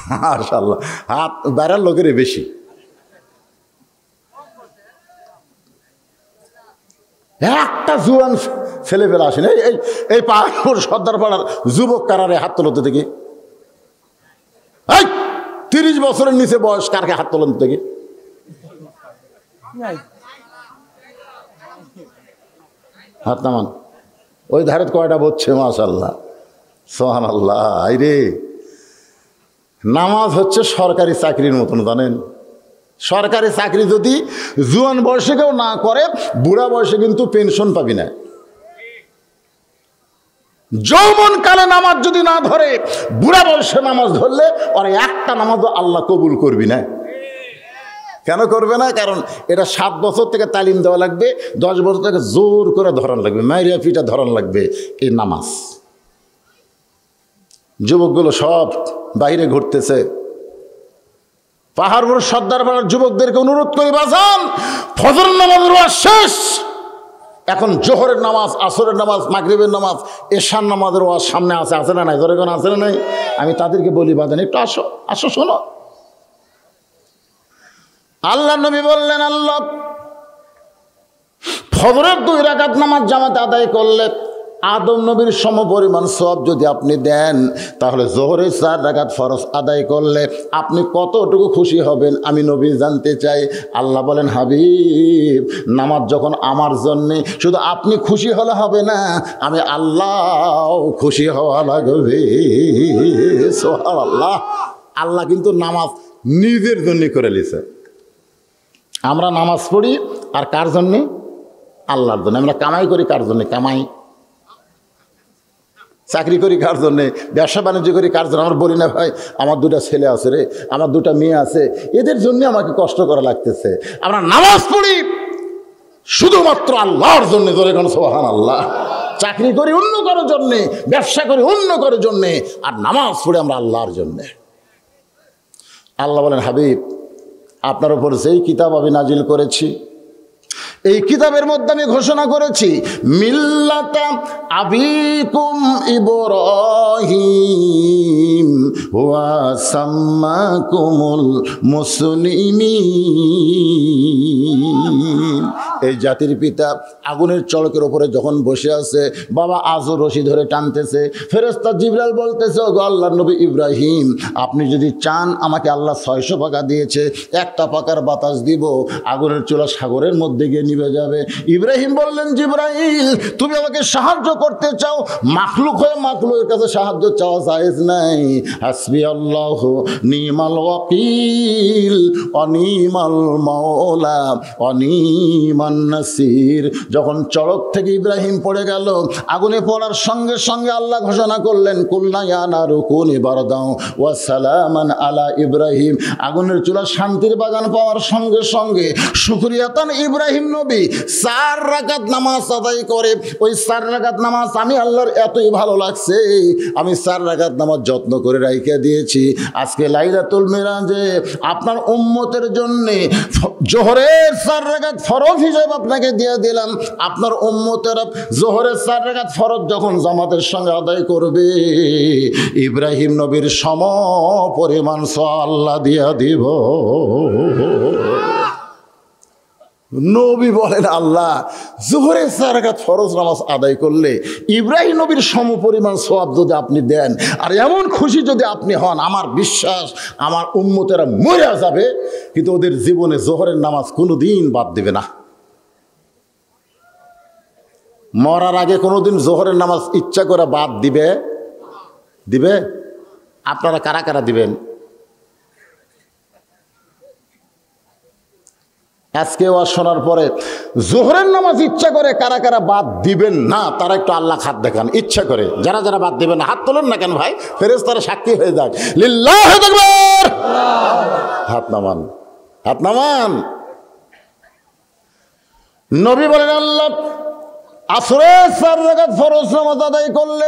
মাশাআল্লাহ, হাত বাইরের লোকেরই বেশি। একটা জুয়ান ছেলে পেলে আসেন। এই এই পাহাড়পুর সর্দারপাড়ার যুবক কারারে হাত তোলো তো দেখি। এই 30 বছরের নিচে বয়স কারকে হাত তোলেন তো দেখি। হাত নামান। ওই ধারে কয়টা বলছে? মাশাআল্লাহ, সুবহানাল্লাহ। আইরে, নামাজ হচ্ছে সরকারি চাকরির মতন, জানেন? সরকারি চাকরি যদি জুয়ান বয়সে কেউ না করে, বুড়া বয়সে কিন্তু পেনশন পাবি না। যৌবন কালে নামাজ যদি না ধরে, বুড়া বয়সে নামাজ ধরলে ওর একটা নামাজও আল্লাহ কবুল করবি না। কেন করবে না? কারণ এটা 7 বছর থেকে তালিম দেওয়া লাগবে, 10 বছর থেকে জোর করে ধরান লাগবে, মাইরিয়া পিটা ধরান লাগবে এই নামাজ। যুবকগুলো সব বাইরে ঘুরতেছে। পাহাড়পুর সর্দারপাড়ার যুবকদেরকে অনুরোধ করি, বাজান ফজর নামাজের ওয়াজ শেষ, এখন জোহরের নামাজ, আসরের নামাজ, মাগরিবের নামাজ, এশার নামাজের ওয়াজ সামনে আছে। আছে না নাই? ধরে কোন আছে না নাই? আমি তাদেরকে বলি, বাজান একটু আসো, আসো, শোনো। আল্লাহ নবী বললেন, আল্লাহ ফজরের 2 রাকাত নামাজ জামাতে আদায় করলে আদম নবীর সমপরিমাণ সওয়াব যদি আপনি দেন, তাহলে জোহরের 4 রাকাত ফরজ আদায় করলে আপনি কতটুকু খুশি হবেন আমি নবী জানতে চাই। আল্লাহ বলেন, হাবিব নামাজ যখন আমার জন্যে, শুধু আপনি খুশি হলে হবে না, আমি আল্লাহ খুশি হওয়া লাগবে। সুবহানাল্লাহ। আল্লাহ কিন্তু নামাজ নিজের জন্য করে নিছে। আমরা নামাজ পড়ি আর কার জন্যে? আল্লাহর জন্য। আমরা কামাই করি কার জন্যে? কামাই। চাকরি করি কার জন্যে? ব্যবসা বাণিজ্য করি কার জন্য? আমরা বলি না ভাই আমার 2টা ছেলে আছে রে, আমার 2টা মেয়ে আছে, এদের জন্য আমাকে কষ্ট করা লাগতেছে। আমরা নামাজ পড়ি শুধুমাত্র আল্লাহর জন্যে। ধরে কোন সুবহানাল্লাহ। চাকরি করি অন্য কারোর জন্যে, ব্যবসা করি অন্য কারোর জন্যে, আর নামাজ পড়ি আমরা আল্লাহর জন্যে। আল্লাহ বলেন, হাবিব আপনার উপর যেই কিতাব আমি নাজিল করেছি, এই কিতাবের মধ্যে আমি ঘোষণা করেছি মিল্লাতা আবিকুম ইব্রাহিম ওয়া সাম্মাকুমুল মুসলিমিন। এই জাতির পিতা আগুনের চড়কের উপরে যখন বসে আছে, বাবা আজও রশি ধরে টানতেছে, ফেরেশতা জিবরাইল বলতেছে, ওগো আল্লাহর নবী ইব্রাহিম, আপনি যদি চান আমাকে আল্লাহ 600 পাকা দিয়েছে, একটা পাকার বাতাস দিব, আগুনের চুলা সাগরের মধ্যে গিয়ে নিভে যাবে। ইব্রাহিম বললেন, জিবরাইল তুমি আমাকে সাহায্য করতে চাও, মাখলুক হয়ে মাখলুকের কাছে সাহায্য চাওয়া জায়েজ নাই। হাসবি আল্লাহ নিমাল ওয়াকিল অনিমাল মাওলা অনিমান নাসির। যখন চড়ক থেকে ইব্রাহিম পড়ে গেল, আগুনে পড়ার সঙ্গে সঙ্গে আল্লাহ ঘোষণা করলেন, কুলনা ইয়া নারু কুনি বারদাও ওয়া সালামান আলা ইব্রাহিম। আগুনের চুলা শান্তির বাগান পাওয়ার সঙ্গে সঙ্গে শুকরিয়াতান ইব্রাহিম নবী 4 রাকাত নামাজ আদায় করে। ওই 4 রাকাত নামাজ আমি আল্লাহর এতই ভালো লাগছে, আমি 4 রাকাত নামাজ যত্ন করে রাইখা দিয়েছি। আজকে লাইলাতুল মিরাজে আপনার উম্মতের জন্য জোহরের 4 রাকাত ফরজ হিসেবে আপনাকে দিয়ে দিলাম। আপনার উম্মতের জোহরের 4 রাকাত ফরজ যখন জামাতের সঙ্গে আদায় করবে, ইব্রাহিম নবীর সম পরিমাণ সওয়াব আল্লাহ দিয়া দিব। নবী বলেন, আল্লাহ জোহরের 4 রাকাত ফরজ নামাজ আদায় করলে ইব্রাহিম নবীর সমপরিমাণ সওয়াব যদি আপনি দেন, আর এমন খুশি যদি আপনি হন, আমার বিশ্বাস আমার উম্মতেরা মরে যাবে, কিন্তু ওদের জীবনে জোহরের নামাজ কোনোদিন বাদ দেবে না। মরার আগে কোনোদিন জোহরের নামাজ ইচ্ছা করে বাদ দিবে? আপনারা কারা কারা দিবেন? আজকে ওয়াজ শোনার পরে জোহরের নামাজ ইচ্ছা করে কারা কারা বাদ দিবেন না, তারা একটু আল্লাহ হাত দেখান ইচ্ছা করে। যারা যারা বাদ দিবেন না হাত তোলেন না কেন ভাই, ফেরেশতারা সাক্ষী হয়ে যাক। লিল্লাহু আকবার, হাত নামান, হাত নামান। নবী বলেন, আল্লাহ আসরের 4 রাকাত ফরজ নামাজ আদায় করলে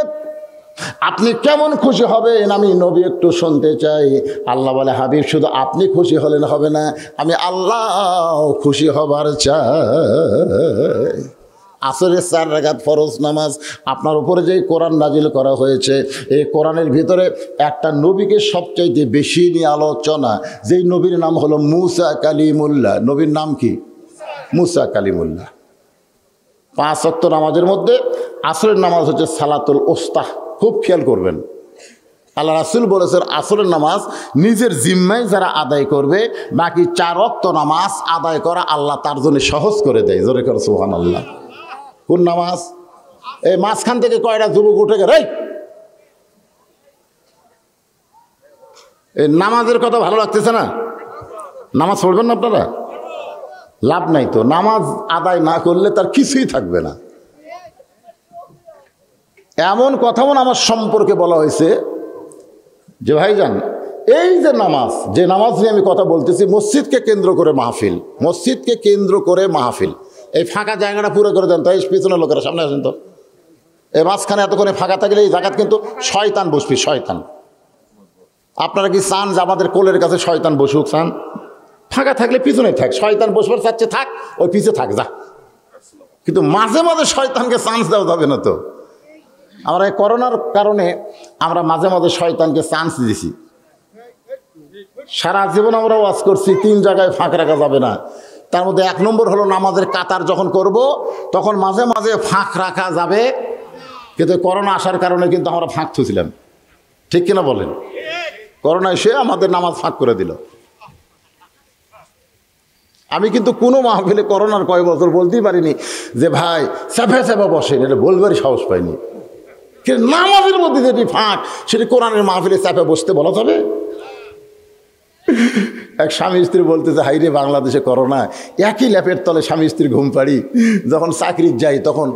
আপনি কেমন খুশি হবেন, আমি নবী একটু শুনতে চাই। আল্লাহ বলে, হাবিব শুধু আপনি খুশি হলেন হবে না, আমি আল্লাহ খুশি হবার চাই। আসরের 4 রাকাত ফরজ নামাজ আপনার উপরে যে কোরআন নাজিল করা হয়েছে, এই কোরআনের ভিতরে একটা নবীকে সবচাইতে বেশি নিয়ে আলোচনা, যেই নবীর নাম হলো মুসা কালিমুল্লাহ। নবীর নাম কি? মুসা কালিমুল্লাহ। 5 ওয়াক্ত নামাজের মধ্যে আসরের নামাজ হচ্ছে সালাতুল ওস্তাহ। খুব খেয়াল করবেন, আল্লাহ রাসূল বলেছেন আসরের নামাজ নিজের জিম্মায় যারা আদায় করবে, বাকি 4 ওয়াক্ত নামাজ আদায় করা আল্লাহ তার জন্য সহজ করে দেয়। জোরে করে সুবহানাল্লাহ। কোন নামাজ? এই মাঝখান থেকে কয়টা যুবক উঠে গেল, এই নামাজের কথা ভালো লাগতেছে না? নামাজ পড়বেন না আপনারা? লাভ নাই তো, নামাজ আদায় না করলে তার কিছুই থাকবে না। এমন কথাও আমার সম্পর্কে বলা হয়েছে যে ভাইজান, এই যে নামাজ, যে নামাজ নিয়ে আমি কথা বলতেছি, মসজিদকে কেন্দ্র করে মাহফিল, মসজিদকে কেন্দ্র করে মাহফিল। এই ফাঁকা জায়গাটা পুরো করে দেন তো, এই পিছনের লোকেরা সামনে আসেন তো। এই মাঝখানে এতক্ষণে ফাঁকা থাকলে এই জায়গাত কিন্তু শয়তান বসবি, শয়তান। আপনারা কি চান যে আমাদের কোলের কাছে শয়তান বসুক? চান? ফাঁকা থাকলে পিছনে থাক, শয়তান বসবার চাচ্ছে থাক, ওই পিছে থাক যা। কিন্তু মাঝে মাঝে শয়তানকে চান্স দেওয়া যাবে না তো। আমরা এই করোনার কারণে আমরা মাঝে মাঝে শয়তানকে চান্স দিয়েছি। সারা জীবন আমরা ওয়াজ করছি 3 জায়গায় ফাঁক রাখা যাবে না। তার মধ্যে 1 নম্বর হলো নামাজের কাতার যখন করব তখন মাঝে মাঝে ফাঁক রাখা যাবে, কিন্তু করোনা আসার কারণে কিন্তু আমরা ফাঁক থুছিলাম। ঠিক কিনা বলেন? করোনা এসে আমাদের নামাজ ফাঁক করে দিল। আমি কিন্তু কোনো মাহফিলে করোনার কয়েক বছর বলতেই পারিনি যে ভাই চাপে চাপে বসেন, এটা বলবারই সাহস পাইনি। কিন্তু নামাজের মধ্যে যেটি ফাঁক, সেটি কোরআনের মাহফিলে চাপে বসতে বলা যাবে? এক স্বামী স্ত্রী বলতেছে, হাই রে বাংলাদেশে করোনা, একই ল্যাপের তলে স্বামী স্ত্রী ঘুম পাড়ি। যখন চাকরি যাই তখন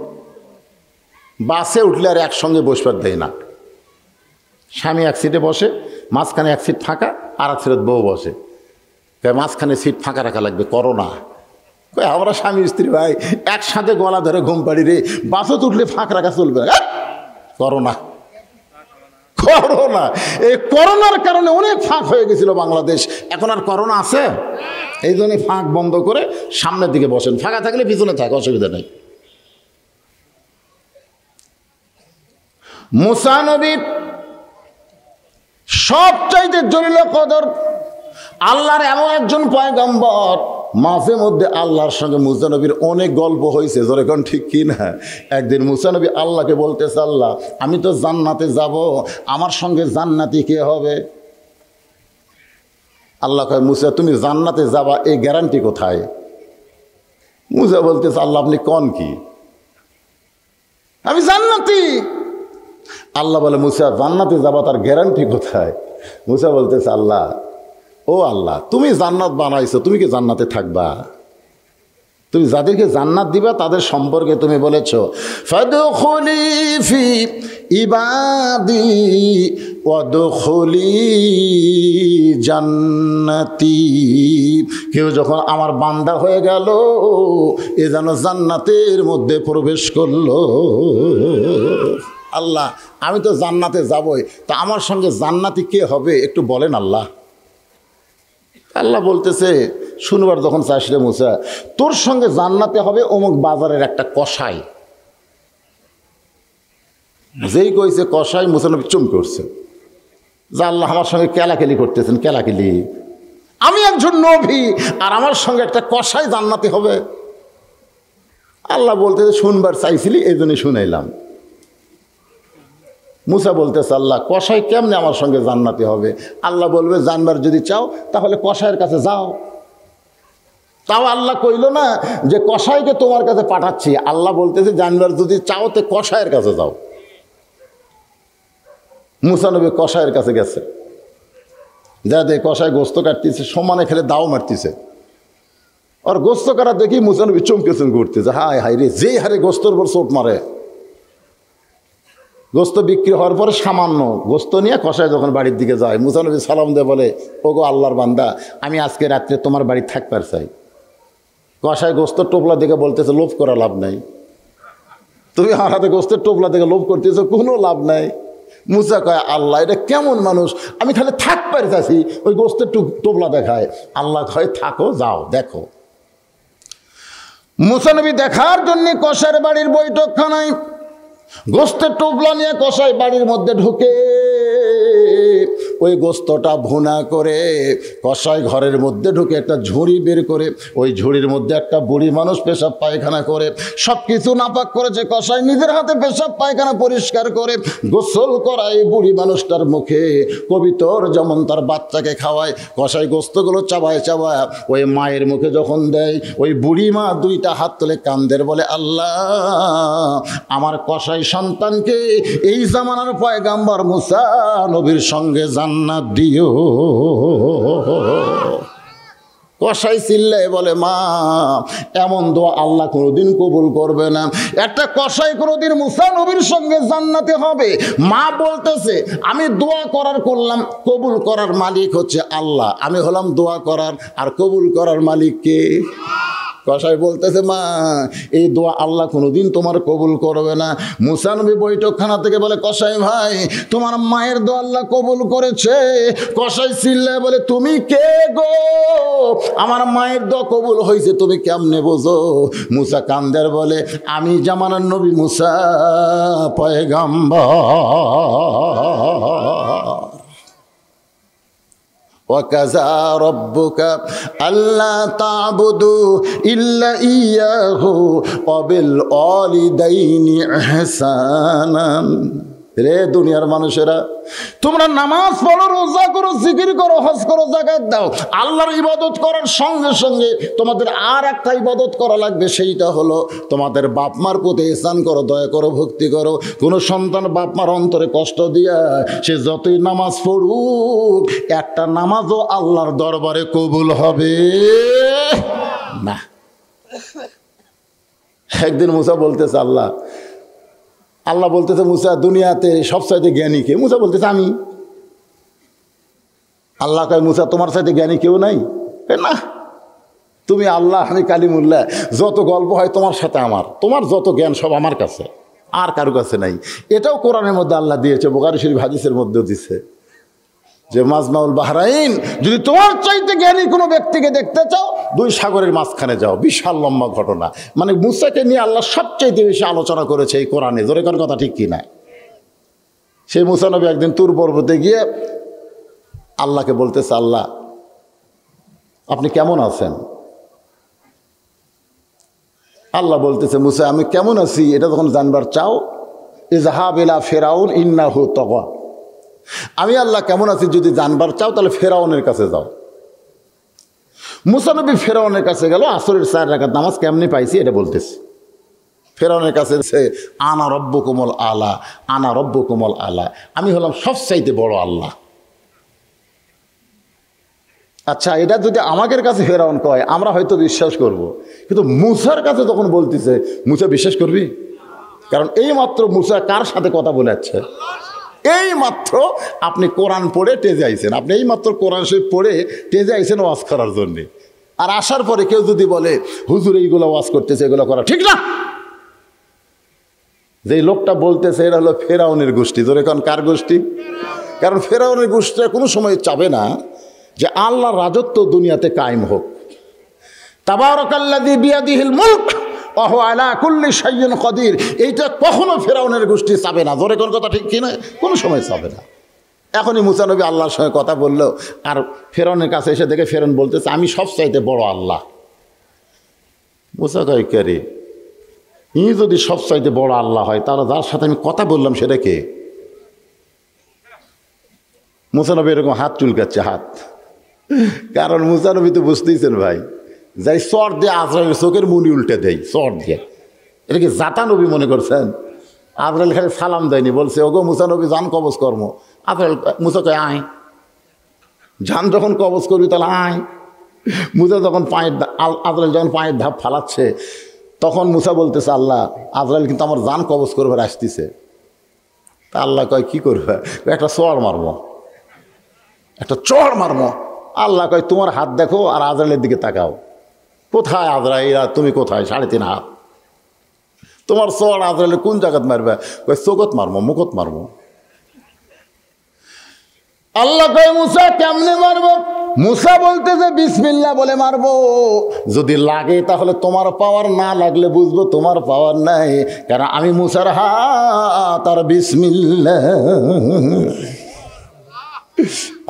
বাসে উঠলে আর একসঙ্গে বসবার দেয় না। স্বামী এক সিটে বসে, মাঝখানে এক সিট ফাঁকা, আর এক সিটে বউ বসে। মাঝখানে সিট ফাঁকা রাখা লাগবে, করোনা। আমরা স্বামী স্ত্রী ভাই একসাথে গলা ধরে ঘুম পাড়ি রে, বাসে উঠলে ফাঁক রাখা চলবে না। করোনা, করোনা, এই করোনার কারণে অনেক ফাঁক হয়ে গেছিল বাংলাদেশ। এখন আর করোনা আছে? এই জন্য ফাঁক বন্ধ করে সামনের দিকে বসেন, ফাঁকা থাকলে পিছনে থাক, অসুবিধা নেই। মুসা নবীর সবচাইতে জলিল কদর, আল্লাহর এমন একজন পয়গম্বর, মাঝে মধ্যে আল্লাহর সঙ্গে মুসা নবীর অনেক গল্প হয়েছে, যখন ঠিক কি না। একদিন মুসা নবী আল্লাহকে বলতেছে, আল্লাহ আমি তো জান্নাতে যাব, আমার সঙ্গে জান্নাতি কে হবে? আল্লাহ কয়, মুসা তুমি জান্নাতে যাবা এই গ্যারান্টি কোথায়? মুসা বলতেছে, আল্লাহ আপনি কোন কি? আমি জান্নাতি। আল্লাহ বলে, মুসা জান্নাতে যাবা তার গ্যারান্টি কোথায়? মুসা বলতেছে, আল্লাহ ও আল্লাহ তুমি জান্নাত বানাইছো, তুমি কি জান্নাতে থাকবা? তুমি যাদেরকে জান্নাত দিবা তাদের সম্পর্কে তুমি বলেছ, ফাদখুলি ফি ইবাদি ওয়াদখুলি জান্নাতি। কেউ যখন আমার বান্দা হয়ে গেল, এ যেন জান্নাতের মধ্যে প্রবেশ করলো। আল্লাহ আমি তো জান্নাতে যাবই, তা আমার সঙ্গে জান্নাতি কে হবে একটু বলেন আল্লাহ। আল্লাহ বলতেছে, শুনবার যখন চাইস রে মুসা, তোর সঙ্গে জান্নাতে হবে অমুক বাজারের একটা কসাই। যেই কইছে কসাই, মুসা নবী চমকে উঠছে, যা আল্লাহ আমার সঙ্গে কেলাকেলি করতেছেন। কেলাকেলি? আমি একজন নবী আর আমার সঙ্গে একটা কসাই জান্নাতে হবে? আল্লাহ বলতেছে, শুনবার চাইছিলি এই জন্যই শুনাইলাম। মুসা বলতেছে, আল্লাহ কসাই কেমনে আমার সঙ্গে জান্নাতি হবে? আল্লাহ বলবে, জানবার যদি চাও তাহলে কসাইয়ের কাছে যাও। তাও আল্লাহ কইল না যে কসাইকে তোমার কাছে পাঠাচ্ছি, আল্লাহ বলতেছে জানবার যদি চাও তো কসাইয়ের কাছে যাও। মুসা নবী কসাইয়ের কাছে গেছে, যা দে কসাই গোস্ত কাটতেছে, সমানে খেলে দাও মারতেছে। আর গোস্ত কাটা দেখি মুসা নবী চমকে চমকে উঠতেছে, হায় হায় রে, যেই হারে গোস্তর উপর চোট মারে। গোস্ত বিক্রি হওয়ার পরে সামান্য গোস্ত নিয়ে কসাই যখন বাড়ির দিকে যায়, মুসা নবী সালাম দিয়ে বলে, ওগো আল্লাহর বান্দা, আমি আজকে রাত্রে তোমার বাড়ি থাকবার চাই। কসাই গোস্তের টোপলা দেখে বলতেছে, লোভ করা লাভ নাই, তুমি আমার হাতে গোস্তের টোপলা দেখে লোভ করতেছো, কোনো লাভ নাই। মুসা কয়, আল্লাহ এটা কেমন মানুষ, আমি খালি থাকবার চাইছি, ওই গোস্তের টোপলা দেখায়। আল্লাহ কয়, থাকো, যাও দেখো। মুসা নবী দেখার জন্য কসাইয়ের বাড়ির বৈঠকখানায় গোস্তের টোপলা নিয়ে কসাই বাড়ির মধ্যে ঢুকে ওই গোস্তটা ভুনা করে কসাই ঘরের মধ্যে ঢুকে একটা ঝুড়ি বের করে, ওই ঝুড়ির মধ্যে একটা বুড়ি মানুষ পেশাব পায়খানা করে, সব কিছু নাপাক করেছে। কসাই নিজের হাতে পেশাব পায়খানা পরিষ্কার করে গোসল করায় বুড়ি মানুষটার মুখে, কবিতর যেমন তার বাচ্চাকে খাওয়ায়। কসাই গোস্তগুলো চাবায় চাবায় ওই মায়ের মুখে যখন দেয়, ওই বুড়ি মা দুইটা হাত তুলে কান্দের, বলে, আল্লাহ আমার কসাই সন্তানকে এই জামানার পয়গাম্বর মুসা নবীর সঙ্গে জান্নাত দিও। কসাই চিল্লায় বলে, মা এমন দোয়া আল্লাহ কোনোদিন কবুল করবে না। একটা কসাই কোনোদিন মুসা নবীর সঙ্গে জান্নাতে হবে? মা বলতেছে, আমি দোয়া করার করলাম, কবুল করার মালিক হচ্ছে আল্লাহ, আমি হলাম দোয়া করার, আর কবুল করার মালিক কে? কসাই বলতেছে, মা এই দোয়া আল্লাহ কোনোদিন তোমার কবুল করবে না। মুসা নবী বৈঠকখানা থেকে বলে, কসাই ভাই তোমার মায়ের দোয়া আল্লাহ কবুল করেছে। কসাই চিল্লায় বলে, তুমি কে গো? আমার মায়ের দোয়া কবুল হয়েছে তুমি কেমনে বোঝো? মুসা কান্দের বলে, আমি জামানার নবী মুসা পয়গাম্বর। وَكَذَا رَبُّكَ أَلَّا تَعْبُدُوا إِلَّا إِيَّاهُ وَبِالْوَالِدَيْنِ إِحْسَانًا। রে দুনিয়ার মানুষেরা, তোমরা নামাজ পড়ো, রোজা করো, জিকির করো, হজ করো, যাকাত দাও, আল্লাহর ইবাদত করার সঙ্গে সঙ্গে তোমাদের আর একটা ইবাদত করা লাগবে, সেইটা হলো তোমাদের বাপ মার প্রতি ইহসান করো, দয়া করো, ভক্তি করো। কোনো সন্তান বাপ মার অন্তরে কষ্ট দিয়া সে যতই নামাজ পড়ুক, একটা নামাজও আল্লাহর দরবারে কবুল হবে না। একদিন মুসা বলতেছে, আল্লাহ বলতেছে, মুসা দুনিয়াতে সবচাইতে জ্ঞানী কে? মুসা বলতেছে, আমি। আল্লাহ কয়, মুসা তোমার সাথে জ্ঞানী কেউ নাই? না, তুমি আল্লাহ, আমি কালিমুল্লাহ, যত গল্প হয় তোমার সাথে আমার, তোমার যত জ্ঞান সব আমার কাছে, আর কারো কাছে নাই। এটাও কোরআনের মধ্যে আল্লাহ দিয়েছে, বুখারী শরীফ হাদিসের মধ্যেও দিছে। যে মাজমাউল বাহরাইন, যদি তোমার চাইতে জ্ঞানী কোনো ব্যক্তিকে দেখতে চাও, দুই সাগরের মাঝখানে যাও। বিশাল লম্বা ঘটনা। মানে মুসাকে নিয়ে আল্লাহ সবচাইতে বেশি আলোচনা করেছে এই কোরআনে। জোরে কোন কথা ঠিক কিনা? সেই মুসা নবী একদিন তুর পর্বতে গিয়ে আল্লাহকে বলতেছে, আল্লাহ আপনি কেমন আছেন? আল্লাহ বলতেছে, মুসা আমি কেমন আছি এটা যখন জানবার চাও, ইযহাব ইলা ফিরাউন ইন্নাহু তাগা, আমি আল্লাহ কেমন আছি যদি জানবার চাও তাহলে ফেরাউনের কাছে যাও। মুসা নবী ফেরাউনের কাছে গেল। আসরের 4 রাকাত নামাজ কেমনি পাইছি এটা বলতেছে। ফেরাউনের কাছে আনা রব্বুকুমুল আলা, আনা রব্বুকুমুল আলা, আমি হলাম সবচাইতে বড় আল্লাহ। আচ্ছা, এটা যদি আমাদের কাছে ফেরাউন কয় আমরা হয়তো বিশ্বাস করব, কিন্তু মুসার কাছে যখন বলতেছে, মুসা বিশ্বাস করবি? কারণ এই মাত্র মুসা কার সাথে কথা বলে যাচ্ছে? এই মাত্র আপনি কোরআন পড়ে টেজে আইছেন, আপনি এই মাত্র কোরআন শরীফ পড়ে টেজে আইছেন ওয়াজ করার জন্যে। আর আসার পরে কেউ যদি বলে হুজুর এইগুলো ওয়াজ করতেছে, এগুলো করা ঠিক না, যে লোকটা বলতেছে এটা হলো ফেরাউনের গোষ্ঠী। ধরে কারণ কার গোষ্ঠী? কারণ ফেরাউনের গোষ্ঠীরা কোনো সময় চাবে না যে আল্লাহর রাজত্ব দুনিয়াতে কায়েম হোক। তাবারাকাল্লাযী বিয়াদিহিল মুলক ওয়া হুয়া আলা কুল্লি শাইইন কাদির, এইটা কখনো ফেরাউনের গোষ্ঠী চাবে না। ধরে কোন কথা ঠিক কিনা? কোনো সময় চাবে না। এখনই মুসা নবী আল্লাহর সঙ্গে কথা বললো, আর ফেরাউনের কাছে এসে দেখে ফেরাউন বলতেছে আমি সবচাইতে বড় আল্লাহ। মুসা কয় কে রে? ই যদি সবচাইতে বড় আল্লাহ হয় তাহলে যার সাথে আমি কথা বললাম সেটা কে? মুসা নবী এরকম হাত চুলকাচ্ছে, হাত। কারণ মুসা নবী তো বুঝতেইছেন ভাই, যাই চর দিয়ে আজরাইলের চোখের মুনি উল্টে দেয় চর দিয়ে। এটা কি জাতা নবী মনে করছেন? আজরাইল খালি সালাম দেয়নি, বলছে ওগো মুসা নবী যান কবজ কর্ম। আজরাইল মুসা কয় আয়, যান যখন কবজ করবি তাহলে আয়। মুসা যখন আজরাইল যখন পায়ের ধাপ ফালাচ্ছে, তখন মুসা বলতেছে আল্লাহ আজরাইল কিন্তু আমার জান কবজ করবার আসতেছে। তা আল্লাহ কয় কি করবে? একটা চড় মারবো, একটা চড় মারবো। আল্লাহ কয় তোমার হাত দেখো আর আজরাইলের দিকে তাকাও। কোথায় আজরাইল আর তুমি কোথায়? 3.5 হাত। তোমার চড় আজরাইলের কোন জায়গাত মারবে? কয় চোখত মারবো, মুখত মারবো। আল্লাহ কয় মুসা কেমনে মারবো? মুসা বলতেছে বিসমিল্লাহ বলে মারবো। যদি লাগে তাহলে তোমার পাওয়ার, না লাগলে বুঝবো তোমার পাওয়ার নাই, কারণ আমি মুসার হাত আর বিসমিল্লাহ।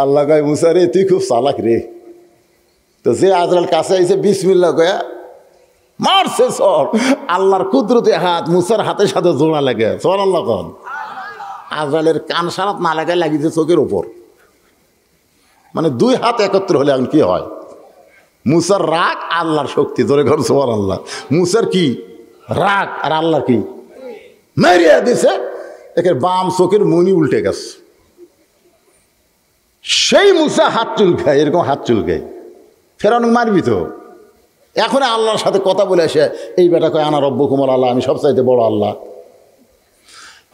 আল্লাহ কয় মুসা রে তুই খুব চালাক রে। তো যে আজরাইল কাছে আইছে বিসমিল্লাহ কয়া মারছে সর, আল্লাহর কুদরতি হাত মুসার হাতের সাথে জোড়া লাগে। সর আল্লাহ কন আজরাইলের কান সারাত না লাগায় লাগিয়েছে চোখের ওপর। মানে 2 হাত একত্র হলে এখন কি হয়? মুসার রাগ, আল্লাহর শক্তি। ধরে ঘর সোয়ার আল্লাহ। মুসার কি রাগ আর আল্লাহর কি মেরিয়া দিছে, একের বাম চোখের মনি উল্টে গেছে। সেই মুসা হাত চুলকায়, এরকম হাত চুলকায়। ফেরাউন মারবি তো। এখন আল্লাহর সাথে কথা বলে আসে এই বেটা কয় আনা রব্বুকুমুল আলা, আমি সবচাইতে বড় আল্লাহ।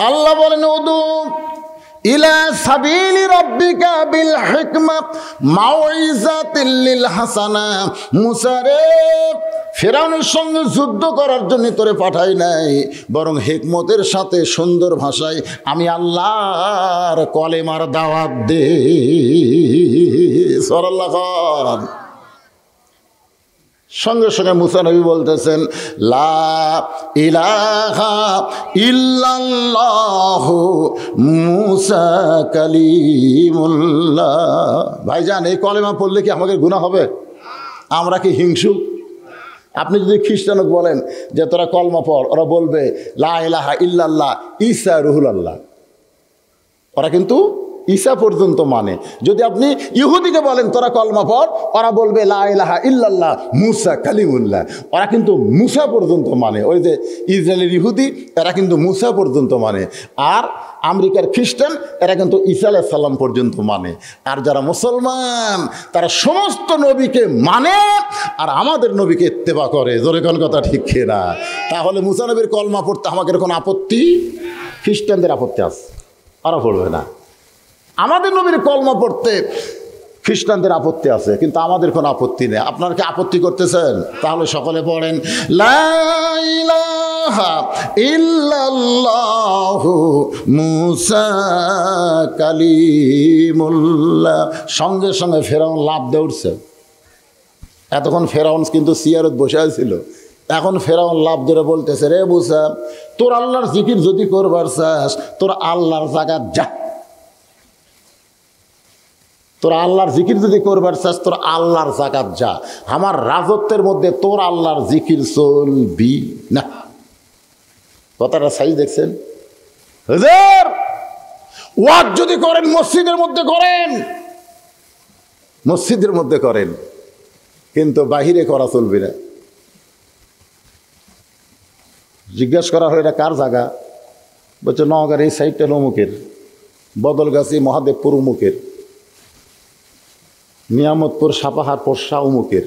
আল্লাহ বলেন উদু ইলা সাবিলি রাব্বিকা বিল হিকমা মাউইজাতিল লিল হাসানা। মুসা রে ফেরাউনের সঙ্গে যুদ্ধ করার জন্য তোরে পাঠাই নাই, বরং হিকমতের সাথে সুন্দর ভাষায় আমি আল্লাহর কলেমার দাওয়াত দে। সুবহানাল্লাহ। সঙ্গে সঙ্গে মুসা নবী বলতেছেন লা ইলাহা ইল্লাল্লাহু মুসা কালিমুল্লাহ। ভাইজান এই কলেমা পড়লে কি আমাদের গুনাহ হবে? আমরা কি হিংসু? আপনি যদি খ্রিস্টানকে বলেন যে তোরা কলমা পড়, ওরা বলবে লা ইলাহা ইল্লাল্লাহ ঈসা রুহুল আল্লাহ। ওরা কিন্তু ঈসা পর্যন্ত মানে। যদি আপনি ইহুদিকে বলেন তোরা কলমা পড়, ওরা বলবে লা ইলাহা ইল্লাল্লাহ মুসা কালিমুল্লাহ। ওরা কিন্তু মুসা পর্যন্ত মানে। ওই যে ইসরায়েলের ইহুদি এরা কিন্তু মুসা পর্যন্ত মানে, আর আমেরিকার খ্রিস্টান এরা কিন্তু ঈসা আলাইহিস সালাম পর্যন্ত মানে। আর যারা মুসলমান তারা সমস্ত নবীকে মানে আর আমাদের নবীকে ইত্তেবা করে। জোরে কোন কথা ঠিক না? তাহলে মুসা নবীর কলমা পড়তে আমাদের কোনো আপত্তি? খ্রিস্টানদের আপত্তি আছে, ওরা পড়বে না। আমাদের নবীর কলমা পড়তে খ্রিস্টানদের আপত্তি আছে, কিন্তু আমাদের কোনো আপত্তি নেই। আপনারা কি আপত্তি করতেছেন? তাহলে সকলে পড়েন লা ইলাহা ইল্লাল্লাহু মুসা কালিমুল্লাহ। সঙ্গে সঙ্গে ফেরাউন লাফ দিয়ে উঠছে। এতক্ষণ ফেরাউন কিন্তু সিয়ারত বসে ছিল, এখন ফেরাউন লাভ ধরে বলতেছে, রে মুসা, তোর আল্লাহর জিকির যদি করবার চাস তোর আল্লাহর জায়গা যা। তোর আল্লাহর জিকির যদি করবার চাস তোর আল্লাহর জাকাত যা, আমার রাজত্বের মধ্যে তোর আল্লাহর জিকির চলবি না। কথাটা সাইজ দেখছেন? হুজুর, ওয়াজ যদি করেন মসজিদের মধ্যে করেন, মসজিদের মধ্যে করেন, কিন্তু বাহিরে করা চলবে না। জিজ্ঞাসা করা হয় এটা কার জায়গা? বলছে নওগাঁর এই সাইডটা অমুকের, বদলগাছি মহাদেবপুর অমুকের, নিয়ামতপুর সাপাহার পোষা অমুকের।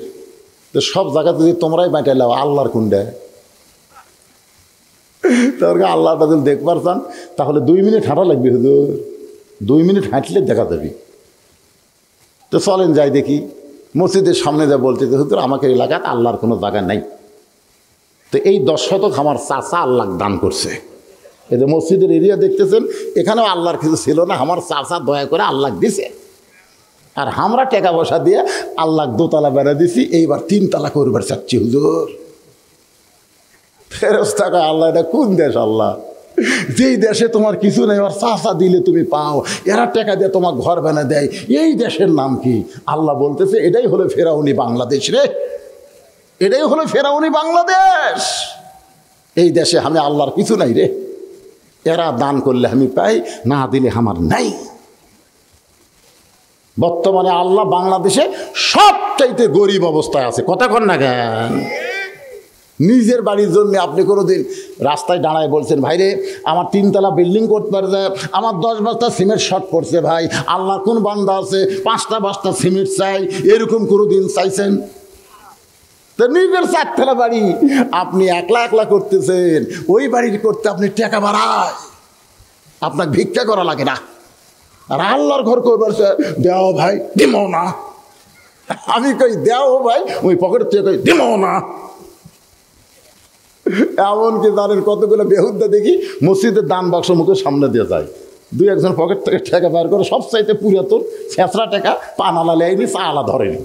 তো সব জায়গা যদি তোমরাই বাঁটাইলাও, আল্লাহর কুণ্ডে তাহলে আল্লাহটা যদি দেখবার চান তাহলে 2 মিনিট হাঁটা লাগবে হুজুর, 2 মিনিট হাঁটলে দেখা যাবে। তো চলেন যাই দেখি। মসজিদের সামনে যা বলতে হুজুর আমাকে এলাকাতে আল্লাহর কোনো জায়গা নাই। তো এই 10 শতক আমার চাচা আল্লাহ দান করছে। এই যে মসজিদের এরিয়া দেখতেছেন, এখানেও আল্লাহর কিছু ছিল না, আমার চাচা দয়া করে আল্লাহ দিছে। আর আমরা টাকা পয়সা দিয়ে আল্লাহ 2 তলা বেড়া দিছি, এইবার 3 তলা করবার চাচ্ছি হুজুর। ফেরেশতা কয় আল্লাহ এটা কোন দেশ? আল্লাহ যেই দেশে তোমার কিছু নেই, আর চাচা দিলে তুমি পাও, এরা টাকা দিয়ে তোমার ঘর বানা দেয়, এই দেশের নাম কি? আল্লাহ বলতেছে এটাই হলো ফেরাউনি বাংলাদেশ রে, এটাই হলো ফেরাউনি বাংলাদেশ। এই দেশে আমি আল্লাহর কিছু নাই রে, এরা দান করলে আমি পাই, না দিলে আমার নাই। বর্তমানে আল্লাহ বাংলাদেশে সবচাইতে গরিব অবস্থায় আছে। কথা কন না কেন? নিজের বাড়ির জন্য আপনি কোনোদিন রাস্তায় দাঁড়ায় বলছেন, ভাই রে আমার 3 তলা বিল্ডিং করতে পারে, আমার 10 বস্তা সিমেন্ট শর্ট পড়ছে, ভাই আল্লাহর কোন বান্দা আছে 5টা বস্তা সিমেন্ট চাই, এরকম কোনোদিন চাইছেন? তো নিজের 4 তলা বাড়ি আপনি একলা একলা করতেছেন, ওই বাড়ির করতে আপনি টাকা বাড়ায়, আপনাকে ভিক্ষা করা লাগে না। আর আল্লাহর ঘর করবার দেও ভাই, দিমও না। আমি কই দেও ভাই, ওই পকেট থেকে কই দিমও না। এমনকি জানেন কতগুলো বেহুদ্দা দেখি মসজিদের দান বাক্স মুখের সামনে দিয়ে যায়, 2-1জন পকেট থেকে টাকা বের করে, সব চাইতে পুরাতন ছেঁচড়া টাকা, পানালা লেয়নি, চালা ধরেনি,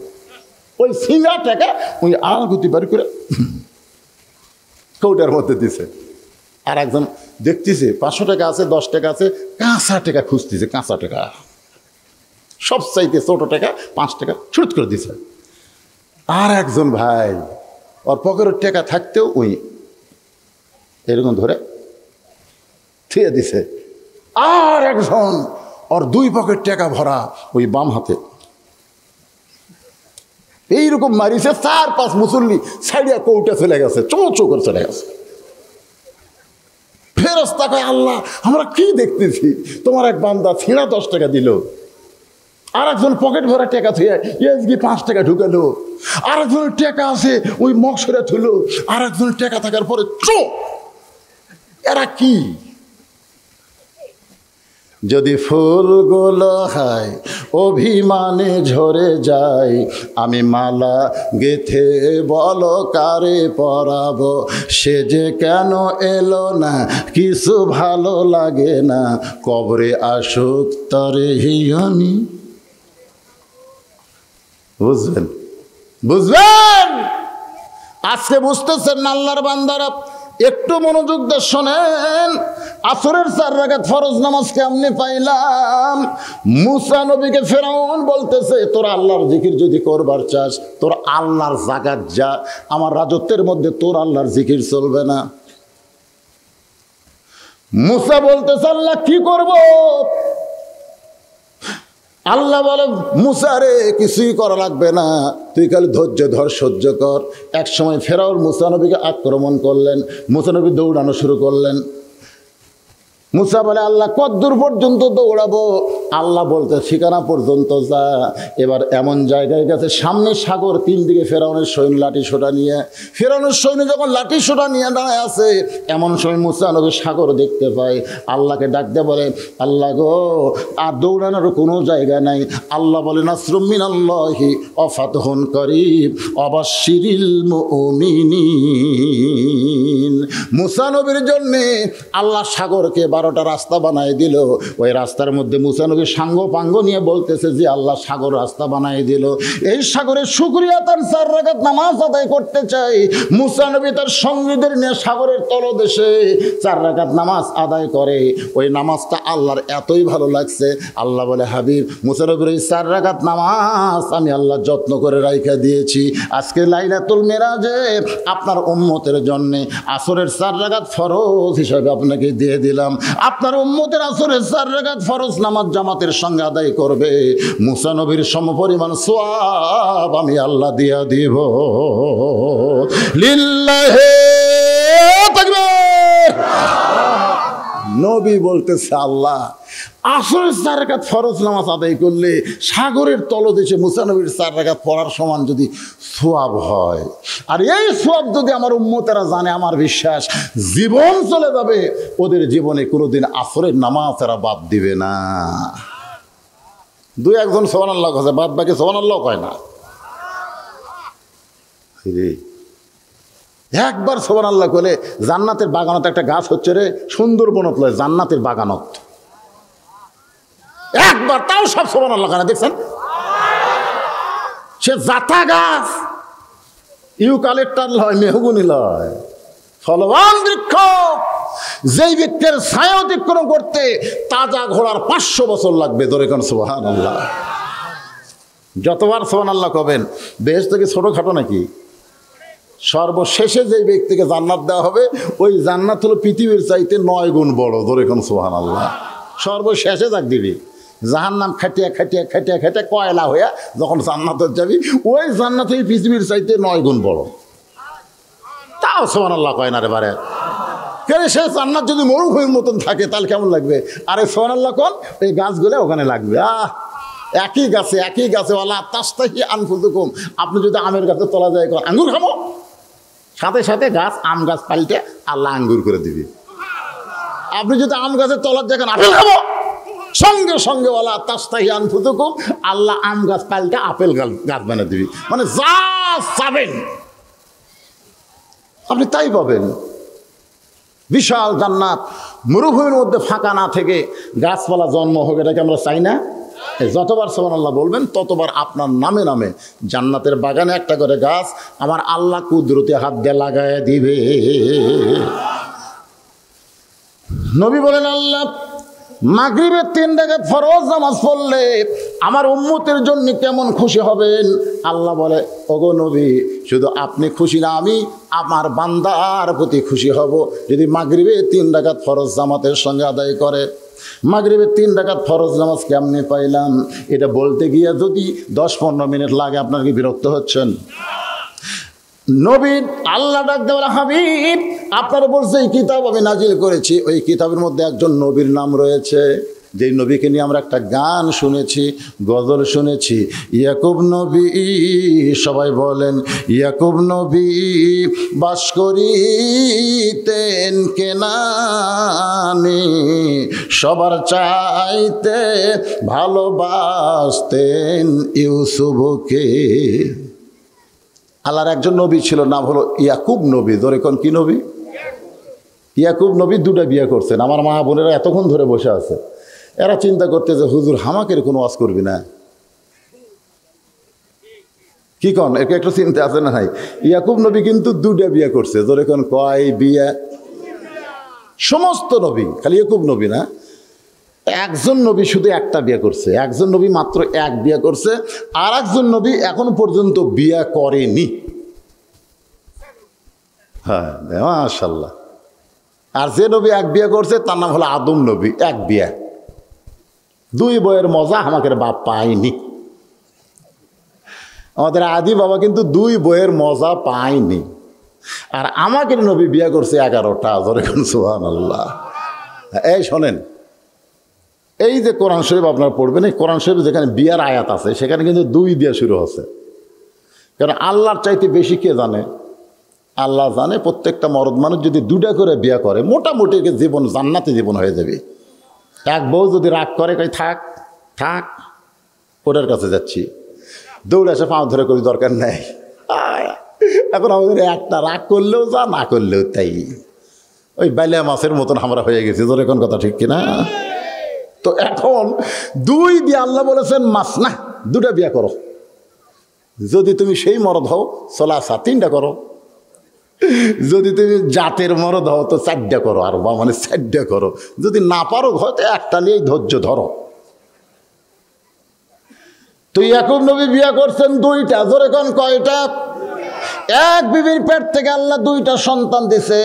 ওই সিঙ্গা টাকা ওই আড়াগুতি বের করে কৌটার মধ্যে দিছে। আর একজন দেখতেছে 500 টাকা আছে, 10 টাকা আছে, কাঁচা টাকা খুঁজতেছে, কাঁচা টাকা সব চাইতে ছোট টাকা 5 টাকা ছুট করে দিছে। আর একজন ভাই ওর পকেটের টাকা থাকতেও ওই এরকম ধরে থিয়ে দিছে। আর একজন ওর 2 পকেট টাকা ভরা ওই বাম হাতে এইরকম মারিছে, 4-5 মুসল্লি সাইডিয়া কৌটা চলে গেছে, চৌ করে চলে গেছে। ফেরেশতা কয় আল্লাহ আমরা কি দেখতেছি, তোমার এক বান্দা ছিঁড়া 10 টাকা দিল, আর একজন পকেট ভরা টাকা থুয়ে এসগি 5 টাকা ঢুকালো, আর একজনের টাকা আছে ওই মগসরে থুলো, আর একজনের টাকা থাকার পরে এরা কি? যদি ফুলগুলো হয় অভিমানে ঝরে যায়, আমি মালা গেথে বলো কারে পরাবো, সে যে কেন এলো না কিছু ভালো লাগে না, কবরে আসুক তরে হিয়নি। বুঝবেন বুঝবেন আজকে বুঝতেছেন না আল্লাহর বান্দারা? একটু মনোযোগ দিয়ে শোনেন। আসরের 4 রাকাত ফরজ নামাজ কেমনে পাইলাম? মুসা নবীকে ফেরাউন বলতেছে তোর আল্লাহর জিকির যদি করবার চাস তোর আল্লাহর জাকাত যা, আমার রাজত্বের মধ্যে তোর আল্লাহর জিকির চলবে না। মুসা বলতেছে আল্লাহ কি করব? আল্লাহ বলে মুসা রে কিছুই করা লাগবে না, তুই খালি ধৈর্য ধর, সহ্য কর। এক সময় ফেরাউন মুসা নবীকে আক্রমণ করলেন, মুসা নবী দৌড়ানো শুরু করলেন। মুসা বলে আল্লাহ কতদূর পর্যন্ত দৌড়াবো? আল্লাহ বলতে ঠিকানা পর্যন্ত যা। এবার এমন জায়গায় গেছে সামনে সাগর, তিন দিকে ফেরাউনের সৈন্য লাঠি সোটা নিয়ে। ফেরাউনের সৈন্য যখন লাঠি সোটা নিয়ে দাঁড়ায় আছে, এমন সময় মুসা নবী সাগর দেখতে পায়। আল্লাহকে ডাকতে বলে আল্লাহ গো, আর দৌড়ানোর কোনো জায়গা নাই। আল্লাহ বলে নাসরুম মিনাল্লাহি ওয়া ফাতহুন করিব ওয়াবাশশিরিল মুমিনিন। মুসা নবীর জন্যে আল্লাহ সাগরকে 12টা রাস্তা বানায় দিল। ওই রাস্তার মধ্যে মুসা নবী সাঙ্গ পাঙ্গ নিয়ে বলতেছে যে আল্লাহ সাগর রাস্তা বানায় দিল। এই সাগরের শুকরিয়া তার 4 রাকাত নামাজ আদায় করতে চাই। মুসা নবী তার সঙ্গীদের নিয়ে সাগরের তলদেশে 4 রাকাত নামাজ আদায় করে। ওই নামাজটা আল্লাহর এতই ভালো লাগছে, আল্লাহ বলে হাবিব মুসা নবীর ওই 4 রাকাত নামাজ আমি আল্লাহ যত্ন করে রাইখা দিয়েছি। আজকে লাইলাতুল মেরাজে আপনার উম্মতের জন্যে আসরের 4 রাকাত ফরজ হিসাবে আপনাকে দিয়ে দিলাম। আপনার উম্মতের আসরের 4 রাকাত ফরজ নামাজ জামাতের সঙ্গে আদায় করবে, মুসা নবীর সমপরিমাণ সওয়াব আমি আল্লাহ দিয়া দিব। লিল্লাহি তাকবীর। নবী বলতেছে আল্লাহ আসরের 4 রাকাত ফরজ নামাজ আদায় করলে সাগরের তলদেশে মুসা নবীর 4 রাকাত পড়ার সমান যদি সওয়াব হয়, আর এই সওয়াব যদি আমার উম্মতেরা জানে, আমার বিশ্বাস জীবন চলে যাবে, ওদের জীবনে কোনোদিন আসরের নামাজ এরা বাদ দিবে না। 2-1 সুবহানাল্লাহ কয়, বাদ বাকি সুবহানাল্লাহ কয় না। একবার সুবহানাল্লাহ কইলে জান্নাতের বাগানত একটা গাছ হচ্ছে রে, সুন্দরবনত লয় জান্নাতের বাগানত, একবার তাও সব সুবহানাল্লাহ কেন দেখছেন? সে জাতা গাছ, ইউক্যালিপটাস লয়, মেহগুনি লয়, ফলবান বৃক্ষ। যেই বৃক্ষের ছায়া অতিক্রম করতে তাজা ঘোড়ার 500 বছর লাগবে। ধরে কোন সুবহানাল্লাহ। যতবার সুবহানাল্লাহ কবেন, বেহেশত কি ছোটখাটো নাকি? সর্বশেষে যেই ব্যক্তিকে জান্নাত দেওয়া হবে, ওই জান্নাত হলো পৃথিবীর চাইতে 9 গুণ বড়। ধরে কোন সুবহানাল্লাহ। সর্বশেষে যাক দিবি, জাহান্নাম খাটিয়া খাটিয়া খাটিয়া খাটিয়া কয়লা হইয়া যখন জান্নাতে যাবি, ওই জান্নাত এই পৃথিবীর চাইতে 9 গুণ বড়। তাও সুবহানাল্লাহ কয় না রে বারে। কেন সে জান্নাত যদি মরুভূমির মতন থাকে তাহলে কেমন লাগবে? আরে সুবহানাল্লাহ কোন, এই গাছগুলো ওখানে লাগবে। একই গাছে ওয়ালা তাস্তাহি আনফুসুকুম। আপনি যদি আমের গাছে তলা যায় আঙ্গুর খাবো, সাথে সাথে গাছ আম গাছ পাল্টে আল্লাহ আঙ্গুর করে দিবি। আপনি যদি আম গাছের তলার জায়গায় আপেল খাবো, সঙ্গে সঙ্গে ওয়ালা তাস্তাহি আনফুসুকুম আল্লাহ আম গাছ পাল্টে আপেল গাছ বানিয়ে দিবি। মানে যা চাবেন আপনি তাই পাবেন। বিশাল জান্নাত, মরুভূমির মধ্যে ফাঁকা না থেকে গাছপালা জন্ম হবে, এটাকে আমরা চাই না? যতবার সুবহানাল্লাহ বলবেন ততবার আপনার নামে নামে জান্নাতের বাগানে একটা করে গাছ আমার আল্লাহ কুদরতি হাত দিয়ে লাগায় দিবে। নবী বলেন আল্লাহ মাগরিবের 3 রাকাত ফরজ নামাজ পড়লে আমার উম্মতের জন্য কেমন খুশি হবেন। আল্লাহ বলে ওগো নবী, শুধু আপনি খুশি না, আমি আমার বান্দার প্রতি খুশি হব যদি মাগরিবে 3 রাকাত ফরজ জামাতের সঙ্গে আদায় করে। মাগরিবের 3 রাকাত ফরজ নামাজ কেমনে পাইলাম, এটা বলতে গিয়ে যদি 10-15 মিনিট লাগে, আপনার কি বিরক্ত হচ্ছেন? নবী আল্লাহ ডাক দেওয়ার হাবিব, আপনার উপর যেই কিতাব আমি নাজিল করেছি ওই কিতাবের মধ্যে একজন নবীর নাম রয়েছে, যেই নবীকে নিয়ে আমরা একটা গান শুনেছি, গজল শুনেছি। ইয়াকুব নবী, সবাই বলেন ইয়াকুব নবী বাস করিতেন কেনানে, সবার চাইতে ভালোবাসতেন ইউসুফকে। আল্লাহর একজন নবী ছিল, নাম হলো ইয়াকুব নবী। ধরে কোন কি নবী? ইয়াকুব নবী 2টা বিয়ে করছেন। আমার মা বোনেরা এতক্ষণ ধরে বসে আছে, এরা চিন্তা করতে যে হুজুর হামাকের কোনো ওয়াজ করবি না, কি কন? একে একটু চিন্তা আছে না নাই? ইয়াকুব নবী কিন্তু 2টা বিয়ে করছে। ধরে কোন কয় বিয়ে? সমস্ত নবী, খালি ইয়াকুব নবী না। একজন নবী শুধু একটা বিয়ে করছে, একজন নবী মাত্র 1 বিয়ে করছে, আর একজন নবী এখন পর্যন্ত বিয়ে করেনি। হ্যাঁ মাশাআল্লাহ। আর যে নবী 1 বিয়ে করছে তার নাম হলো আদম নবী, 1 বিয়ে। 2 বইয়ের মজা আমাদের বাপ পায়নি। আমাদের আদি বাবা কিন্তু 2 বইয়ের মজা পায়নি। আর আমাকে নবী বিয়ে করছে 11টা। ধরে কোন সুবহানাল্লাহ। এই শোনেন, এই যে কোরআন শরীফ আপনারা পড়বেন, এই কোরআন শরীফ যেখানে বিয়ার আয়াত আছে সেখানে কিন্তু 2 দিয়ে শুরু হচ্ছে। কারণ আল্লাহর চাইতে বেশি কে জানে? আল্লাহ জানে প্রত্যেকটা মরদ মানুষ যদি 2টা করে বিয়া করে মোটামুটি জীবন জান্নাতি জীবন হয়ে যাবে। এক বউ যদি রাগ করে কই থাক থাক, ওটার কাছে যাচ্ছি, দৌড়ে এসে পাও ধরে কবি দরকার নেই। এখন আমাদের একটা রাগ করলেও যা, না করলেও তাই, ওই বাইলা মাছের মতন আমরা হয়ে গেছি। তোর এখন কথা ঠিক কিনা? তো এখন 2 দিয়ে আল্লাহ বলেছেন মাস না, 2টা বিয়া করো। যদি তুমি সেই মরদ হও সলাসা 3টা করো, যদি তুমি জাতের মরদ হও তো 4টা করো, আর বা মানে 4টা করো। যদি না পারো হয়তো একটা নিয়েই ধৈর্য ধরো। তো ইয়াকুব নবী বিয়া করছেন 2টা। জোরে কোন কয়টা? এক বিবির পেট থেকে আল্লাহ 2টা সন্তান দিছে,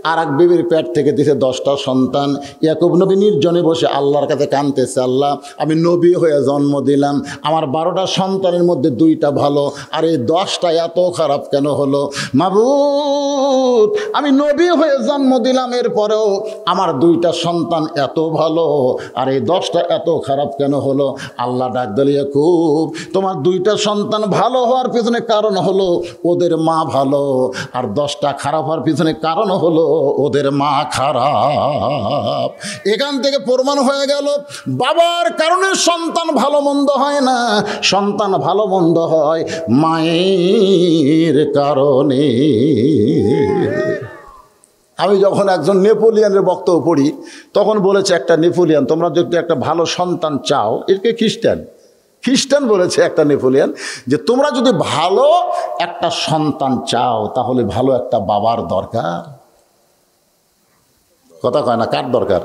আর এক বিবির পেট থেকে দিছে 10টা সন্তান। ইয়াকুব নবী নির্জনে বসে আল্লাহর কাছে কাঁদতেছে, আল্লাহ আমি নবী হয়ে জন্ম দিলাম, আমার 12টা সন্তানের মধ্যে 2টা ভালো, আর এই 10টা এত খারাপ কেন হলো? মাবুদ আমি নবী হয়ে জন্ম দিলাম, এরপরেও আমার 2টা সন্তান এত ভালো, আর এই 10টা এত খারাপ কেন হলো? আল্লাহ ডাক দিল, ইয়াকুব তোমার 2টা সন্তান ভালো হওয়ার পিছনে কারণ হলো ওদের মা ভালো, আর 10টা খারাপ হওয়ার পিছনে কারণ হলো ওদের মা খারাপ। এখান থেকে প্রমাণ হয়ে গেল বাবার কারণে সন্তান ভালো মন্দ হয় না, সন্তান ভালো মন্দ হয় মায়ের কারণে। আমি যখন একজন নেপোলিয়নের বক্তব্য পড়ি তখন বলেছে একটা নেপোলিয়ন, তোমরা যদি একটা ভালো সন্তান চাও, একে খ্রিস্টান বলেছে একটা নেপোলিয়ন, যে তোমরা যদি ভালো একটা সন্তান চাও তাহলে ভালো একটা বাবার দরকার। কথা কয় না? কার দরকার?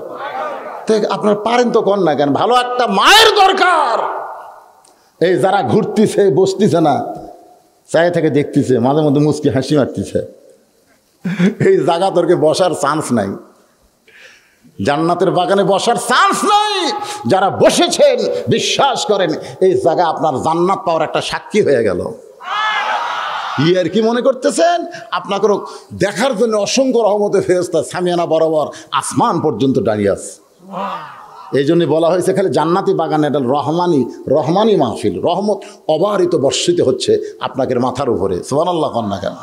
আপনার পারেন তো কর না কেন? ভালো একটা মায়ের দরকার। এই যারা ঘুরতেছে বসতেছে না, চাই থেকে দেখতেছে, মাঝে মধ্যে মুচকি হাসি মারতেছে, এই জায়গা তোরকে বসার চান্স নাই, জান্নাতের বাগানে বসার চান্স নাই। যারা বসেছেন বিশ্বাস করেন এই জায়গা আপনার জান্নাত পাওয়ার একটা সাক্ষী হয়ে গেল। আর কি মনে করতেছেন? আপনাকে দেখার জন্য অসংখ্য রহমতের ফেরেশতা সামিয়ানা বরাবর আসমান পর্যন্ত দাঁড়িয়ে আছে। এই জন্য বলা হয়েছে খালি জান্নাতি বাগানে এটা রহমানি মাহফিল, রহমত অবারিত বর্ষিত হচ্ছে আপনাকে মাথার উপরে। সুবহানাল্লাহ কন্যা কেন?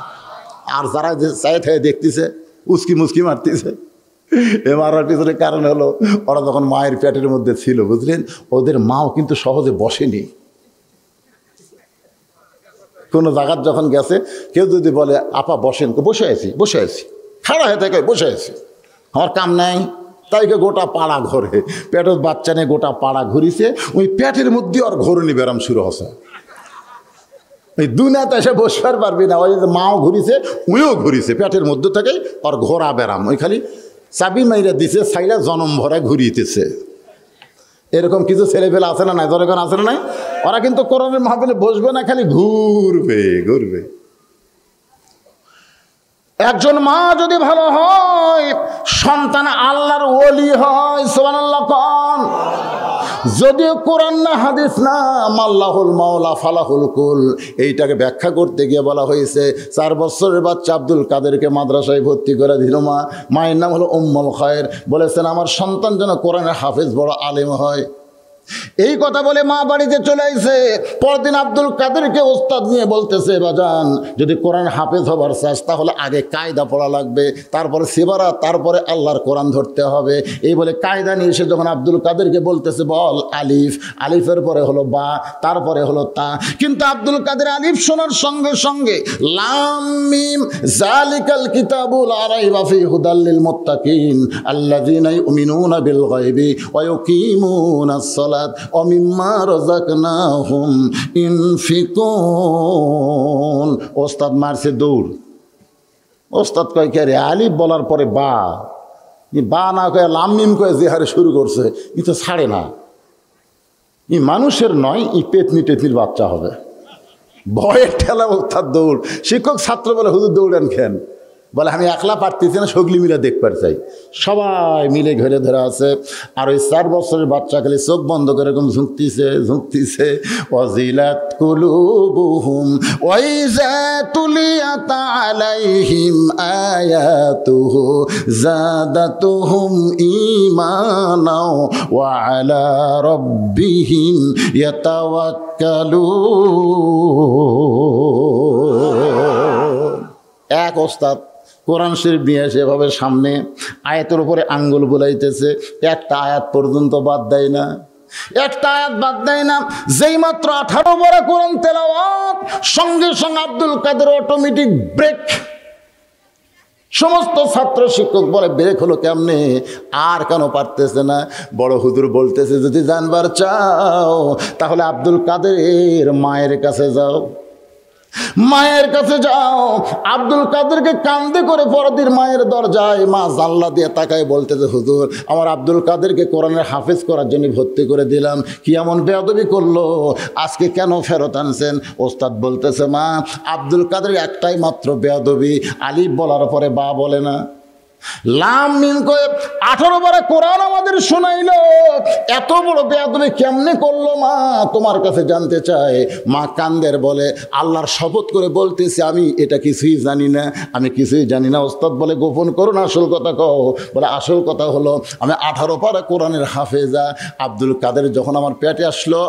আর যারা যে চায়ে থেকে দেখতেছে উস্কি মুস্কি মারতেছে, এ মারার পিছনে কারণ হলো ওরা যখন মায়ের পেটের মধ্যে ছিল, বুঝলেন, ওদের মাও কিন্তু সহজে বসেনি। কোনো জায়গার যখন গেছে কেউ যদি বলে আপা বসেন, বসে আছি, খাড়া হয়ে থাকে বসে আছি, আমার কাম নাই, তাইকে গোটা পাড়া ঘরে, পেটের বাচ্চা নিয়ে গোটা পাড়া ঘুরিছে, ওই পেটের মধ্যে আর ঘুরনি ব্যারাম শুরু হচ্ছে। ওই দুনিয়াতে এসে বসবার পারবি না, ওই মাও ঘুরিছে উইও ঘুরিছে, পেটের মধ্যে থেকে আর ঘোরা ব্যারাম, ওই খালি চাবি মাইরা দিছে, সাইরা জনম ভরা ঘুরিতেছে। এরকম কিছু ছেলেপেলে আছে না নাই? যখন আছে না নাই? ওরা কিন্তু কোরআনের মাহফিলে বসবে না, খালি ঘুরবে। একজন মা যদি ভালো হয়, সন্তান আল্লাহর ওলি হয়। সুবহানাল্লাহ কোন? যদিও কোরআন না হাদিস না, মাল্লাহুল মাওলা ফালাহুল কুল, এইটাকে ব্যাখ্যা করতে গিয়ে বলা হয়েছে 4 বছরের বাচ্চা আব্দুল কাদেরকে মাদ্রাসায় ভর্তি করে দিল মায়ের নাম হলো উম্মুল খায়ের। বলেছেন আমার সন্তান যেন কোরআনের হাফেজ বড় আলেম হয়। এই কথা বলে মা বাড়িতে চলে আসে। পরদিন আব্দুল কাদেরকে ওস্তাদ নিয়ে বলতেছে, বাজান যদি কোরআন হাফেজ হবার চাস তাহলে আগে কায়দা পড়া লাগবে, তারপরে সিবারা, তারপরে আল্লাহর কোরআন ধরতে হবে। এই বলে কায়দা নিয়ে এসে যখন আব্দুল কাদেরকে বলতেছে বল আলিফ, আলিফের পরে হলো বা, তারপরে হলো তা, কিন্তু আব্দুল কাদের আলিফ শোনার সঙ্গে সঙ্গে লাম মিম যালিকাল কিতাবু লা রাইবা ফীহি হুদাল লিল মুত্তাকিন আল্লাযীনা ইউমিনুনা বিল গায়বি ওয়া ইউকিমুনাস সালাত অমিম্মা রাযাকনাহুম ইনফিকুন। ওস্তাদ মারছে দৌড়। ওস্তাদ কয় কে রে? আলিফ বলার পরে বা না কয়ে লাম মিম কয়ে যে হারে শুরু করছে, ই তো ছাড়ে না। ই মানুষের নয়, ই পেতনির বাচ্চা হবে। ভয়ের ঠেলা ওস্তাদ দৌড়। শিক্ষক ছাত্র বলে হুজুর দৌড়েন খেন। বলে আমি একলা পারতেছি না, সগলি মিলে দেখবার চাই। সবাই মিলে ঘরে ধরে আছে। আর ওই 4 বছরের বাচ্চা খালি চোখ বন্ধ করে এরকম ঝুঁকতিছে। ওয়াজিলাত কুলুবুহুম ওয়াইজা তুলিয়াত আলাইহিম আয়াতুহু যাদাতুহুম ঈমানাও ওয়া আলা রাব্বিহিম ইয়াতাওয়াক্কালুন। এক ওস্তাদ কোরআন শরীফ নিয়ে সেভাবে সামনে আয়াতের উপরে আঙ্গুল বুলাইতেছে, একটা আয়াত পর্যন্ত বাদ দেয় না, একটা আয়াত বাদ দেয় না। যেই মাত্র 18 পারা কোরআন তেলাওয়াত, সঙ্গে সঙ্গে আব্দুল কাদের অটোমেটিক ব্রেক। সমস্ত ছাত্র শিক্ষক বলে ব্রেক হলো কেমনে, আর কেন পারতেছে না? বড় হুজুর বলতেছে যদি জানবার চাও তাহলে আব্দুল কাদের মায়ের কাছে যাও, মায়ের কাছে যাও। আব্দুল কাদেরকে কান্দে করে পরদিন মায়ের দরজায় মা জানলা দিয়ে তাকায় বলতেছে হুজুর আমার আব্দুল কাদেরকে কোরআনের হাফেজ করার জন্য ভর্তি করে দিলাম, কি এমন বেয়াদবি করলো, আজকে কেন ফেরত আনছেন? ওস্তাদ বলতেছে মা আব্দুল কাদের একটাই মাত্র বেয়াদবি, আলিফ বলার পরে বা বলে না, লাম মিম করে 18 বারে কোরআন আমাদের শোনাইল, এত বড় বেয়াদবি কেমনে করলো মা, তোমার কাছে জানতে চায়। মা কান্দের বলে আল্লাহর শপথ করে বলতেছি আমি এটা কিছুই জানি না, আমি কিছুই জানি না। ওস্তাদ বলে গোপন করো না, আসল কথা কও। বলে আসল কথা হলো আমি 18 পারা কোরআনের হাফেজা। আব্দুল কাদের যখন আমার পেটে আসলো,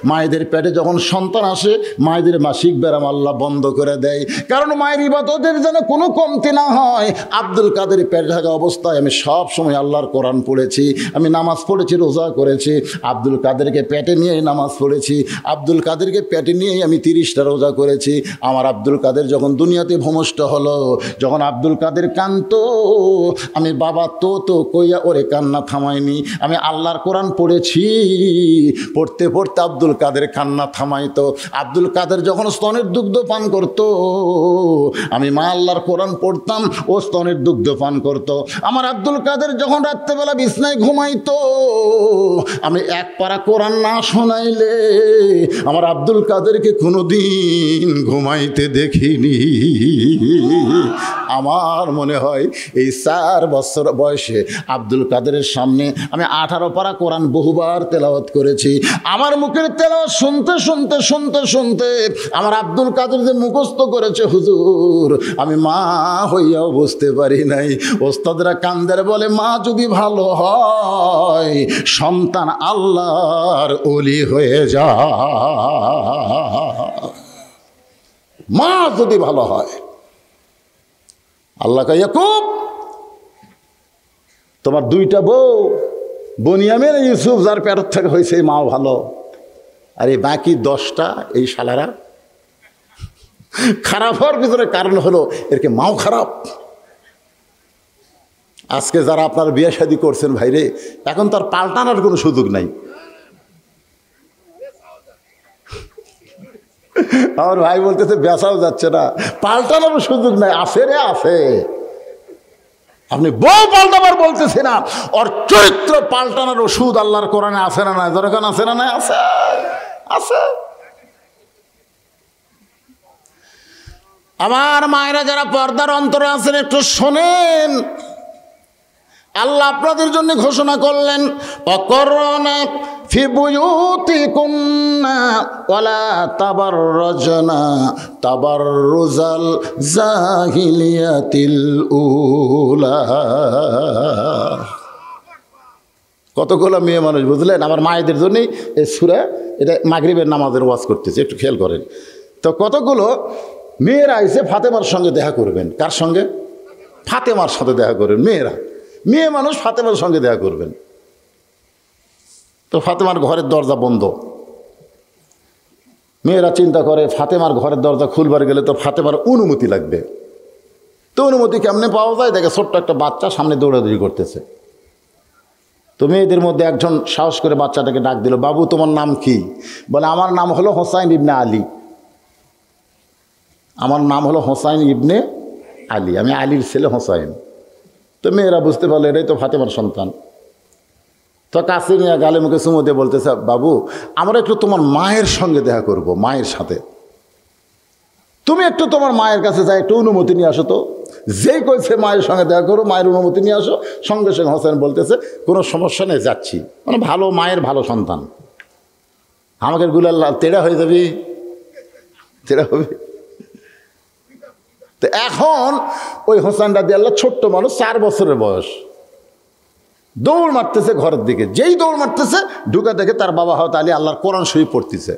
মায়েদের পেটে যখন সন্তান আসে মায়েদের মাসিক ব্যারাম আল্লাহ বন্ধ করে দেয়, কারণ মায়ের ইবাদতের যেন কোনো কমতি না হয়। আব্দুল কাদের পেটে থাকা অবস্থায় আমি সব সময় আল্লাহর কোরআন পড়েছি, আমি নামাজ পড়েছি, রোজা করেছি, আব্দুল কাদেরকে পেটে নিয়েই নামাজ পড়েছি, আব্দুল কাদেরকে পেটে নিয়েই আমি 30টা রোজা করেছি। আমার আব্দুল কাদের যখন দুনিয়াতে ভূমিষ্ঠ হলো, যখন আব্দুল কাদের কাঁদতো, আমি বাবা তো কইয়া ওরে কান্না থামাইনি, আমি আল্লাহর কোরআন পড়েছি। পড়তে পড়তে আব্দুল কাদের কান্না থামাইতো। আব্দুল কাদের যখন স্তনের দুগ্ধ পান করতো, আমি মা আল্লাহর কোরআন পড়তাম, ও স্তনের দুগ্ধ পান করতো। আমার আব্দুল কাদের যখন রাত্রেবেলা বিছনায় ঘুমাইতো, আমি এক পারা কোরআন না শোনাইলে আমার আব্দুল কাদেরকে কোনোদিন ঘুমাইতে দেখিনি। আমার মনে হয় এই 4 বছর বয়সে আব্দুল কাদেরের সামনে আমি 18 পারা কোরআন বহুবার তেলাওয়াত করেছি। আমার মুখের তেলাওয়াত শুনতে শুনতে শুনতে শুনতে আমার আব্দুল কাদের যে মুখস্থ করেছে হুজুর, আমি মা হইয়াও বুঝতে পারি নাই। ওস্তাদরা কান্দের বলে মা যদি ভালো হয় সন্তান আল্লাহর ওলি হয়ে যায়, মা যদি ভালো হয়। আল্লাহ কয় ইয়াকুব তোমার 2টা বউ, বনিয়ামিন ইউসুফ যার পেটের থেকে হয়েছে এই মাও ভালো, আর এই বাকি 10টা এই শালারা খারাপ হওয়ার পিছনে কারণ হলো এরকে মাও খারাপ। আজকে যারা আপনার বিয়ে শাদী করছেন ভাইরে, এখন তার পাল্টানোর কোনো সুযোগ নাই। আমার ভাই বলতেছে বেচাও যাচ্ছে না, পাল্টানোর সুযোগ নাই। আছে রে আছে, আপনি বউ পাল্টাবার বলতেছে না, ওর চরিত্র পাল্টানোর ওষুধ আল্লাহর কোরআনে আছে না নাই? দরকার আছে না নাই? আছে আছে। আমার মায়েরা যারা পর্দার অন্তরে আছেন একটু শোনেন, আল্লাহ আপনাদের জন্য ঘোষণা করলেন অকরনা ফি বুয়ুতিকুন্না ওয়ালা তাবাররাজনা তাবাররুজাল জাহিলিয়াতিল উলা। কতগুলো মেয়ে মানুষ বুঝলেন, আমার মায়েদের জন্যই এই সূরা, এটা মাগরিবের নামাজের ওয়াজ করতেছে, একটু খেয়াল করেন তো। কতগুলো মেয়েরা এসে ফাতেমার সঙ্গে দেখা করবেন। কার সঙ্গে? ফাতেমার সাথে দেখা করবেন। মেয়ে মানুষ ফাতেমার সঙ্গে দেখা করবেন। তো ফাতেমার ঘরের দরজা বন্ধ। মেয়েরা চিন্তা করে ফাতেমার ঘরের দরজা খুলবার গেলে তো ফাতেমার অনুমতি লাগবে। তো অনুমতি কেমনে পাওয়া যায়? দেখে ছোট্ট একটা বাচ্চা সামনে দৌড়াদৌড়ি করতেছে। তো মেয়েদের মধ্যে একজন সাহস করে বাচ্চাটাকে ডাক দিল, বাবু তোমার নাম কি? বলে আমার নাম হলো হোসাইন ইবনে আলী। আমার নাম হলো হোসাইন ইবনে আলী, আমি আলীর ছেলে হোসাইন। তো মেয়েরা বুঝতে পারলো এটাই তো ফাতেমার সন্তান। তো কাছে নিয়ে গালে মুখে চুমু দিয়ে বলতেছে, বাবু আমরা একটু তোমার মায়ের সঙ্গে দেখা করব, মায়ের সাথে। তুমি একটু তোমার মায়ের কাছে যাই একটু অনুমতি নিয়ে আসো তো। যেই কইছে মায়ের সঙ্গে দেখা করো, মায়ের অনুমতি নিয়ে আসো, সঙ্গে সঙ্গে হোসেন বলতেছে কোনো সমস্যা নেই, যাচ্ছি। মানে ভালো মায়ের ভালো সন্তান। আমাকে গুলাল তেড়া হয়ে যাবি, তেড়া হবে। তো এখন ওই হোসেন রাদিয়াল্লাহু ছোট্ট মানুষ, 4 বছরের বয়স, দৌড় মারতেছে ঘরের দিকে। যেই দৌড় মারতেছে ঢুকে দেখে তার বাবা হয়তো আলী আল্লাহর কোরআন শরীফ পড়তেছে।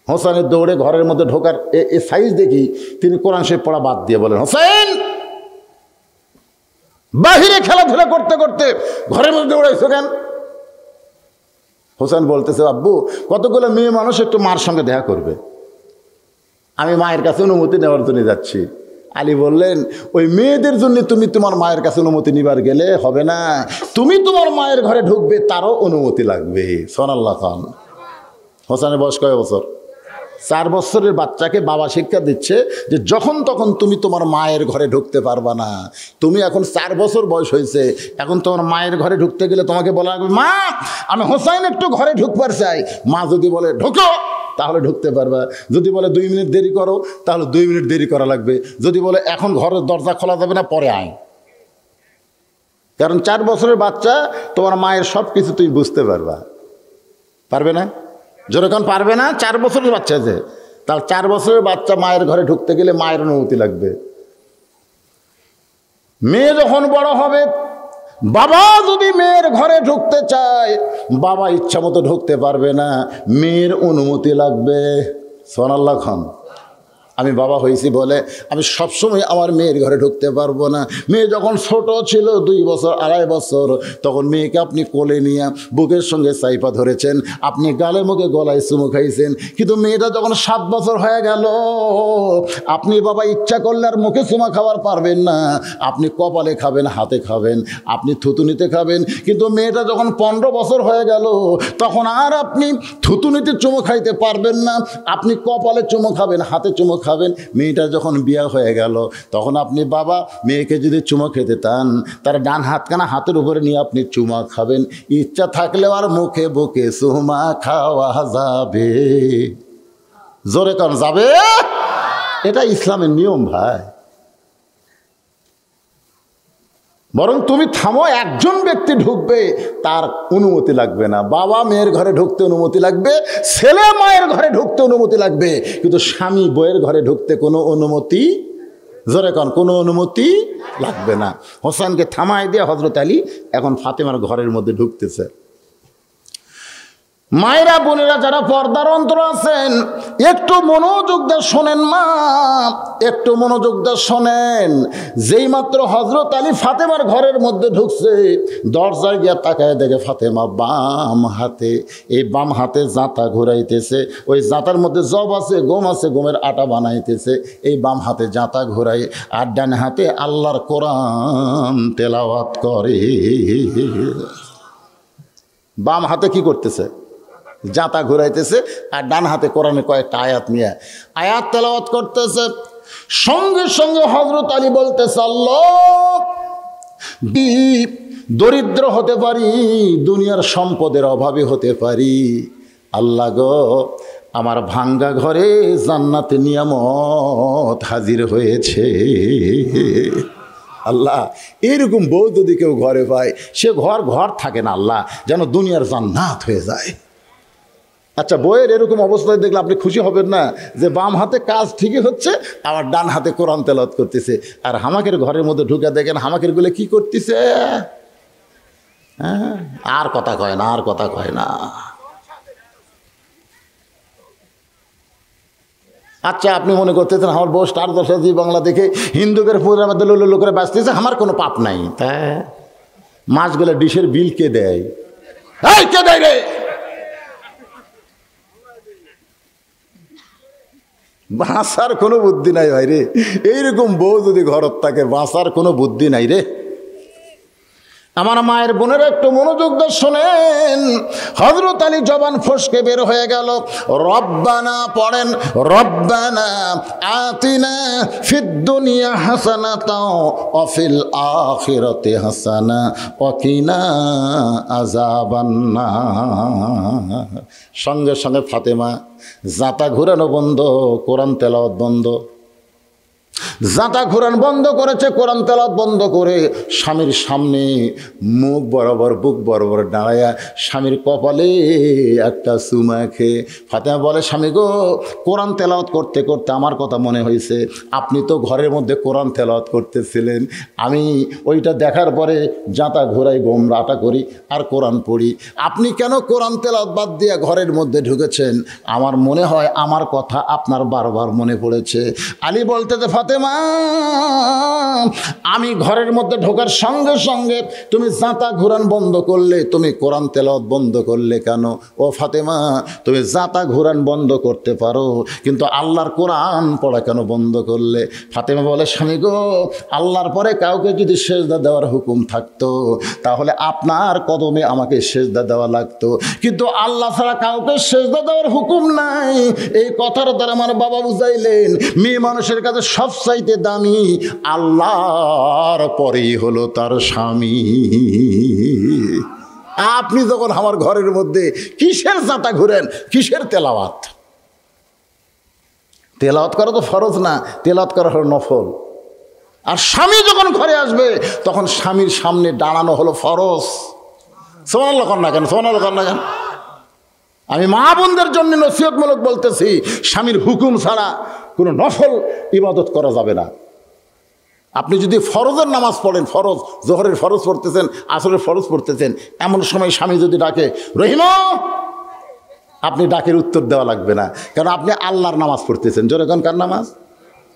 হোসেনের দৌড়ে ঘরের মধ্যে ঢোকার এ সাইজ দেখি তিনি কোরআন শরীফ পড়া বাদ দিয়ে বলেন, হোসেন বাহিরে খেলাধুলা করতে করতে ঘরের মধ্যে দৌড়াইছো কেন? হোসেন বলতেছে, আব্বু কতগুলো মেয়ে মানুষ একটু মার সঙ্গে দেখা করবে, আমি মায়ের কাছে অনুমতি নেওয়ার জন্য যাচ্ছি। আলী বললেন, ওই মেয়েদের জন্য তুমি তোমার মায়ের কাছে অনুমতি নিবার গেলে হবে না, তুমি তোমার মায়ের ঘরে ঢুকবে তারও অনুমতি লাগবে। সুবহানাল্লাহ খান। হোসেনের বয়স কয় বছর? 4 বছরের বাচ্চাকে বাবা শিক্ষা দিচ্ছে যে যখন তখন তুমি তোমার মায়ের ঘরে ঢুকতে পারবা না। তুমি এখন 4 বছর বয়স হয়েছে, এখন তোমার মায়ের ঘরে ঢুকতে গেলে তোমাকে বলা লাগবে, মা আমি হোসেন একটু ঘরে ঢুকবার চাই। মা যদি বলে ঢোকো তাহলে ঢুকতে পারবা, যদি বলে 2 মিনিট দেরি করো তাহলে 2 মিনিট দেরি করা লাগবে, যদি বলে এখন ঘরের দরজা খোলা যাবে না পরে আয়। কারণ 4 বছরের বাচ্চা তোমার মায়ের সব কিছু তুমি বুঝতে পারবা, পারবে না? যেরকম পারবে না, 4 বছরের বাচ্চা আছে, তাহলে 4 বছরের বাচ্চা মায়ের ঘরে ঢুকতে গেলে মায়ের অনুমতি লাগবে। মেয়ে যখন বড় হবে, বাবা যদি মেয়ের ঘরে ঢুকতে চায়, বাবা ইচ্ছা মতো ঢুকতে পারবে না, মেয়ের অনুমতি লাগবে। সুবহানাল্লাহ খান। আমি বাবা হয়েছি বলে আমি সবসময় আমার মেয়ের ঘরে ঢুকতে পারবো না। মেয়ে যখন ছোট ছিল, 2 বছর 2.5 বছর, তখন মেয়েকে আপনি কোলে নিয়ে বুকের সঙ্গে চাইপা ধরেছেন, আপনি গালে মুখে গলায় চুমু খাইছেন। কিন্তু মেয়েটা যখন 7 বছর হয়ে গেল, আপনি বাবা ইচ্ছা করলে আর মুখে চুমা খাবার পারবেন না, আপনি কপালে খাবেন, হাতে খাবেন, আপনি থুতুনিতে খাবেন। কিন্তু মেয়েটা যখন 15 বছর হয়ে গেল, তখন আর আপনি থুতুনিতে চুমু খাইতে পারবেন না, আপনি কপালে চুমু খাবেন, হাতে চুমু খাবেন। মেয়েটা যখন বিয়ে হয়ে গেল, তখন আপনি বাবা মেয়েকে যদি চুমো খেতে চান, তার ডান হাতখানা হাতের উপরে নিয়ে আপনি চুমা খাবেন। ইচ্ছা থাকলে আর মুখে বুকে চুমা খাওয়া যাবে। জোরে কারণ যাবে, এটা ইসলামের নিয়ম ভাই। বরং তুমি থামো, একজন ব্যক্তি ঢুকবে তার অনুমতি লাগবে না। বাবা মেয়ের ঘরে ঢুকতে অনুমতি লাগবে, ছেলে মায়ের ঘরে ঢুকতে অনুমতি লাগবে, কিন্তু স্বামী বউয়ের ঘরে ঢুকতে কোনো অনুমতি, জোরে কন, কোনো অনুমতি লাগবে না। হোসেনকে থামায় দিয়ে হযরত আলী এখন ফাতেমার ঘরের মধ্যে ঢুকতেছে। মায়েরা বোনেরা যারা পর্দার অন্তর আছেন, একটু মনোযোগ দিয়ে শোনেন মা, একটু মনোযোগ দিয়ে শোনেন। যেই মাত্র হযরত আলী ফাতেমার ঘরের মধ্যে ঢুকছে, দরজায় গিয়া তাকায় দেখে ফাতেমা বাম হাতে, এই বাম হাতে জাঁতা ঘুরাইতেছে। ওই জাঁতার মধ্যে জব আছে, গম আছে, গমের আটা বানাইতেছে। এই বাম হাতে জাঁতা ঘুরাই, আর ডান হাতে আল্লাহর কোরআন তেলাওয়াত করে। বাম হাতে কি করতেছে? জাঁতা ঘুরাইতেছে, আর ডান হাতে কোরআনে কয়েকটা আয়াত নিয়ে আয়াত তেলাওয়াত করতেছে। সঙ্গে সঙ্গে হযরত আলী বলতেছে, আল্লাহ, দরিদ্র হতে পারি, দুনিয়ার সম্পদের অভাবে হতে পারি, আল্লাহ গো আমার ভাঙ্গা ঘরে জান্নাতে নিয়ামত হাজির হয়েছে। আল্লাহ এরকম বউ যদি কেউ ঘরে পায়, সে ঘর থাকে না আল্লাহ, যেন দুনিয়ার জান্নাত হয়ে যায়। আচ্ছা, বইয়ের এরকম অবস্থায় দেখলে আপনি খুশি হবেন না যে বাম হাতে কাজ ঠিকই হচ্ছে, আবার ডান হাতে কোরআন তেলাওয়াত করতেছে। আর হামাকের ঘরের মধ্যে ঢুকে দেখেন হামাকের গুলো কি করতেছে। হ্যাঁ, আর কথা কয় না, আর কথা কয় না। আচ্ছা, আপনি মনে করতেছেন আমার বউ স্টার দশা জি বাংলা দেখে হিন্দুদের পুজোর মধ্যে লোলো করে বাঁচতেছে, আমার কোনো পাপ নাই। হ্যাঁ, মাছগুলো ডিশের বিল কে দেয়? এই কে দেয় রে? বাঁচার কোনো বুদ্ধি নাই ভাই রে। এইরকম বউ যদি ঘরত থাকে, বাঁচার কোনো বুদ্ধি নাই রে। আমার মায়ের বোনেরা একটু মনোযোগ দিয়ে শোনেন। হযরত আলী জবান ফসকে বের হয়ে গেল, রব্বানা পড়েন, রব্বানা আতিনা ফিদ দুনিয়া হাসানাতাও ওয়া ফিল আখিরাতি হাসানা ওয়া কিনা আযাবান্নার। সঙ্গে সঙ্গে ফাতেমা জাঁতা ঘুরানো বন্ধ, কোরআন তেলাওয়াত বন্ধ। জাঁতা ঘোরান বন্ধ করেছে, কোরআন তেলাওয়াত বন্ধ করে স্বামীর সামনে মুখ বরাবর বুক বরাবর দাঁড়ায়া স্বামীর কপালে একটা চুমা খেয়ে ফাতেমা বলে, স্বামী গো, কোরআন তেলাওয়াত করতে করতে আমার কথা মনে হয়েছে, আপনি তো ঘরের মধ্যে কোরআন তেলাওয়াত করতেছিলেন, আমি ওইটা দেখার পরে জাঁতা ঘোরাই গোমরাটা করি আর কোরআন পড়ি, আপনি কেন কোরআন তেলাওয়াত বাদ দিয়ে ঘরের মধ্যে ঢুকেছেন? আমার মনে হয় আমার কথা আপনার বারবার মনে পড়েছে। আলী বলতে যে, ফাতেমা, আমি ঘরের মধ্যে ঢোকার সঙ্গে সঙ্গে তুমি জাঁতা ঘোরান বন্ধ করলে, তুমি কোরআন তেলাওয়াত বন্ধ করলে কেন? ও ফাতেমা, তুমি জাঁতা ঘোরান বন্ধ করতে পারো, কিন্তু আল্লাহর কোরআন পড়া কেন বন্ধ করলে? ফাতেমা বলে, স্বামী গো, আল্লাহর পরে কাউকে যদি সেজদা দেওয়ার হুকুম থাকতো তাহলে আপনার কদমে আমাকে সেজদা দেওয়া লাগতো, কিন্তু আল্লাহ ছাড়া কাউকে সেজদা দেওয়ার হুকুম নাই। এই কথার দ্বারা আমার বাবা বুঝাইলেন, মেয়ে মানুষের কাছে সবচাইতে দামি আল্লাহর পরেই হলো তার স্বামী। আপনি যখন আমার ঘরের মধ্যে কিসের জাঁতা ঘুরেন, কিসের তেলাওয়াত? তেলাওয়াত করা তো ফরজ না, তেলাওয়াত করা হলো নফল। আর স্বামী যখন ঘরে আসবে তখন স্বামীর সামনে দাঁড়ানো হলো ফরজ। সুবহানাল্লাহ কর না কেন? সুবহানাল্লাহ কর না কেন? আমি মা বোনদের জন্য নসিহতমূলক বলতেছি, স্বামীর হুকুম ছাড়া কোনো নফল ইবাদত করা যাবে না। আপনি যদি ফরজের নামাজ পড়েন, ফরজ জোহরের ফরজ পড়তেছেন, আসরের ফরজ পড়তেছেন, এমন সময় স্বামী যদি ডাকে, রহিমা, আপনি ডাকের উত্তর দেওয়া লাগবে না, কারণ আপনি আল্লাহর নামাজ পড়তেছেন। জোরে কোন কার নামাজ?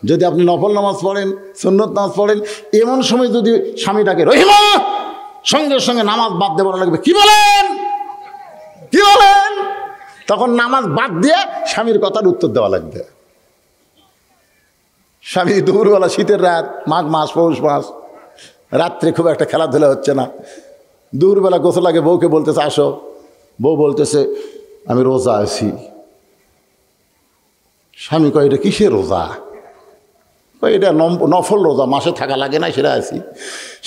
যদি আপনি নফল নামাজ পড়েন, সুন্নত নামাজ পড়েন, এমন সময় যদি স্বামী ডাকে, রহিমা, সঙ্গে সঙ্গে নামাজ বাদ দেওয়া লাগবে। কি বলেন? কি বলেন? তখন নামাজ বাদ দিয়ে স্বামীর কথার উত্তর দেওয়া লাগবে। স্বামী দুপুরবেলা, শীতের রাত, মাঘ মাস, পৌষ মাস, রাত্রে খুব একটা খেলাধুলা হচ্ছে না, দুপুরবেলা গোসল আগে বউকে বলতেছে, আসো। বউ বলতেছে, আমি রোজা আছি। স্বামী কয়, এটা কিসের রোজা? এটা নফল রোজা, মাসে থাকা লাগে না, সেটা আছি।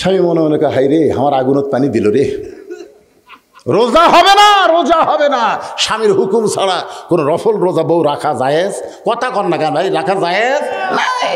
স্বামী মনে মনে কয়, হাই রে, আমার আগুনত পানি দিল রে, রোজা হবে না, রোজা হবে না। স্বামীর হুকুম ছাড়া কোনো নফল রোজা বউ রাখা জায়েজ? কথা কন না কেন ভাই, রাখা জায়েজ নাই।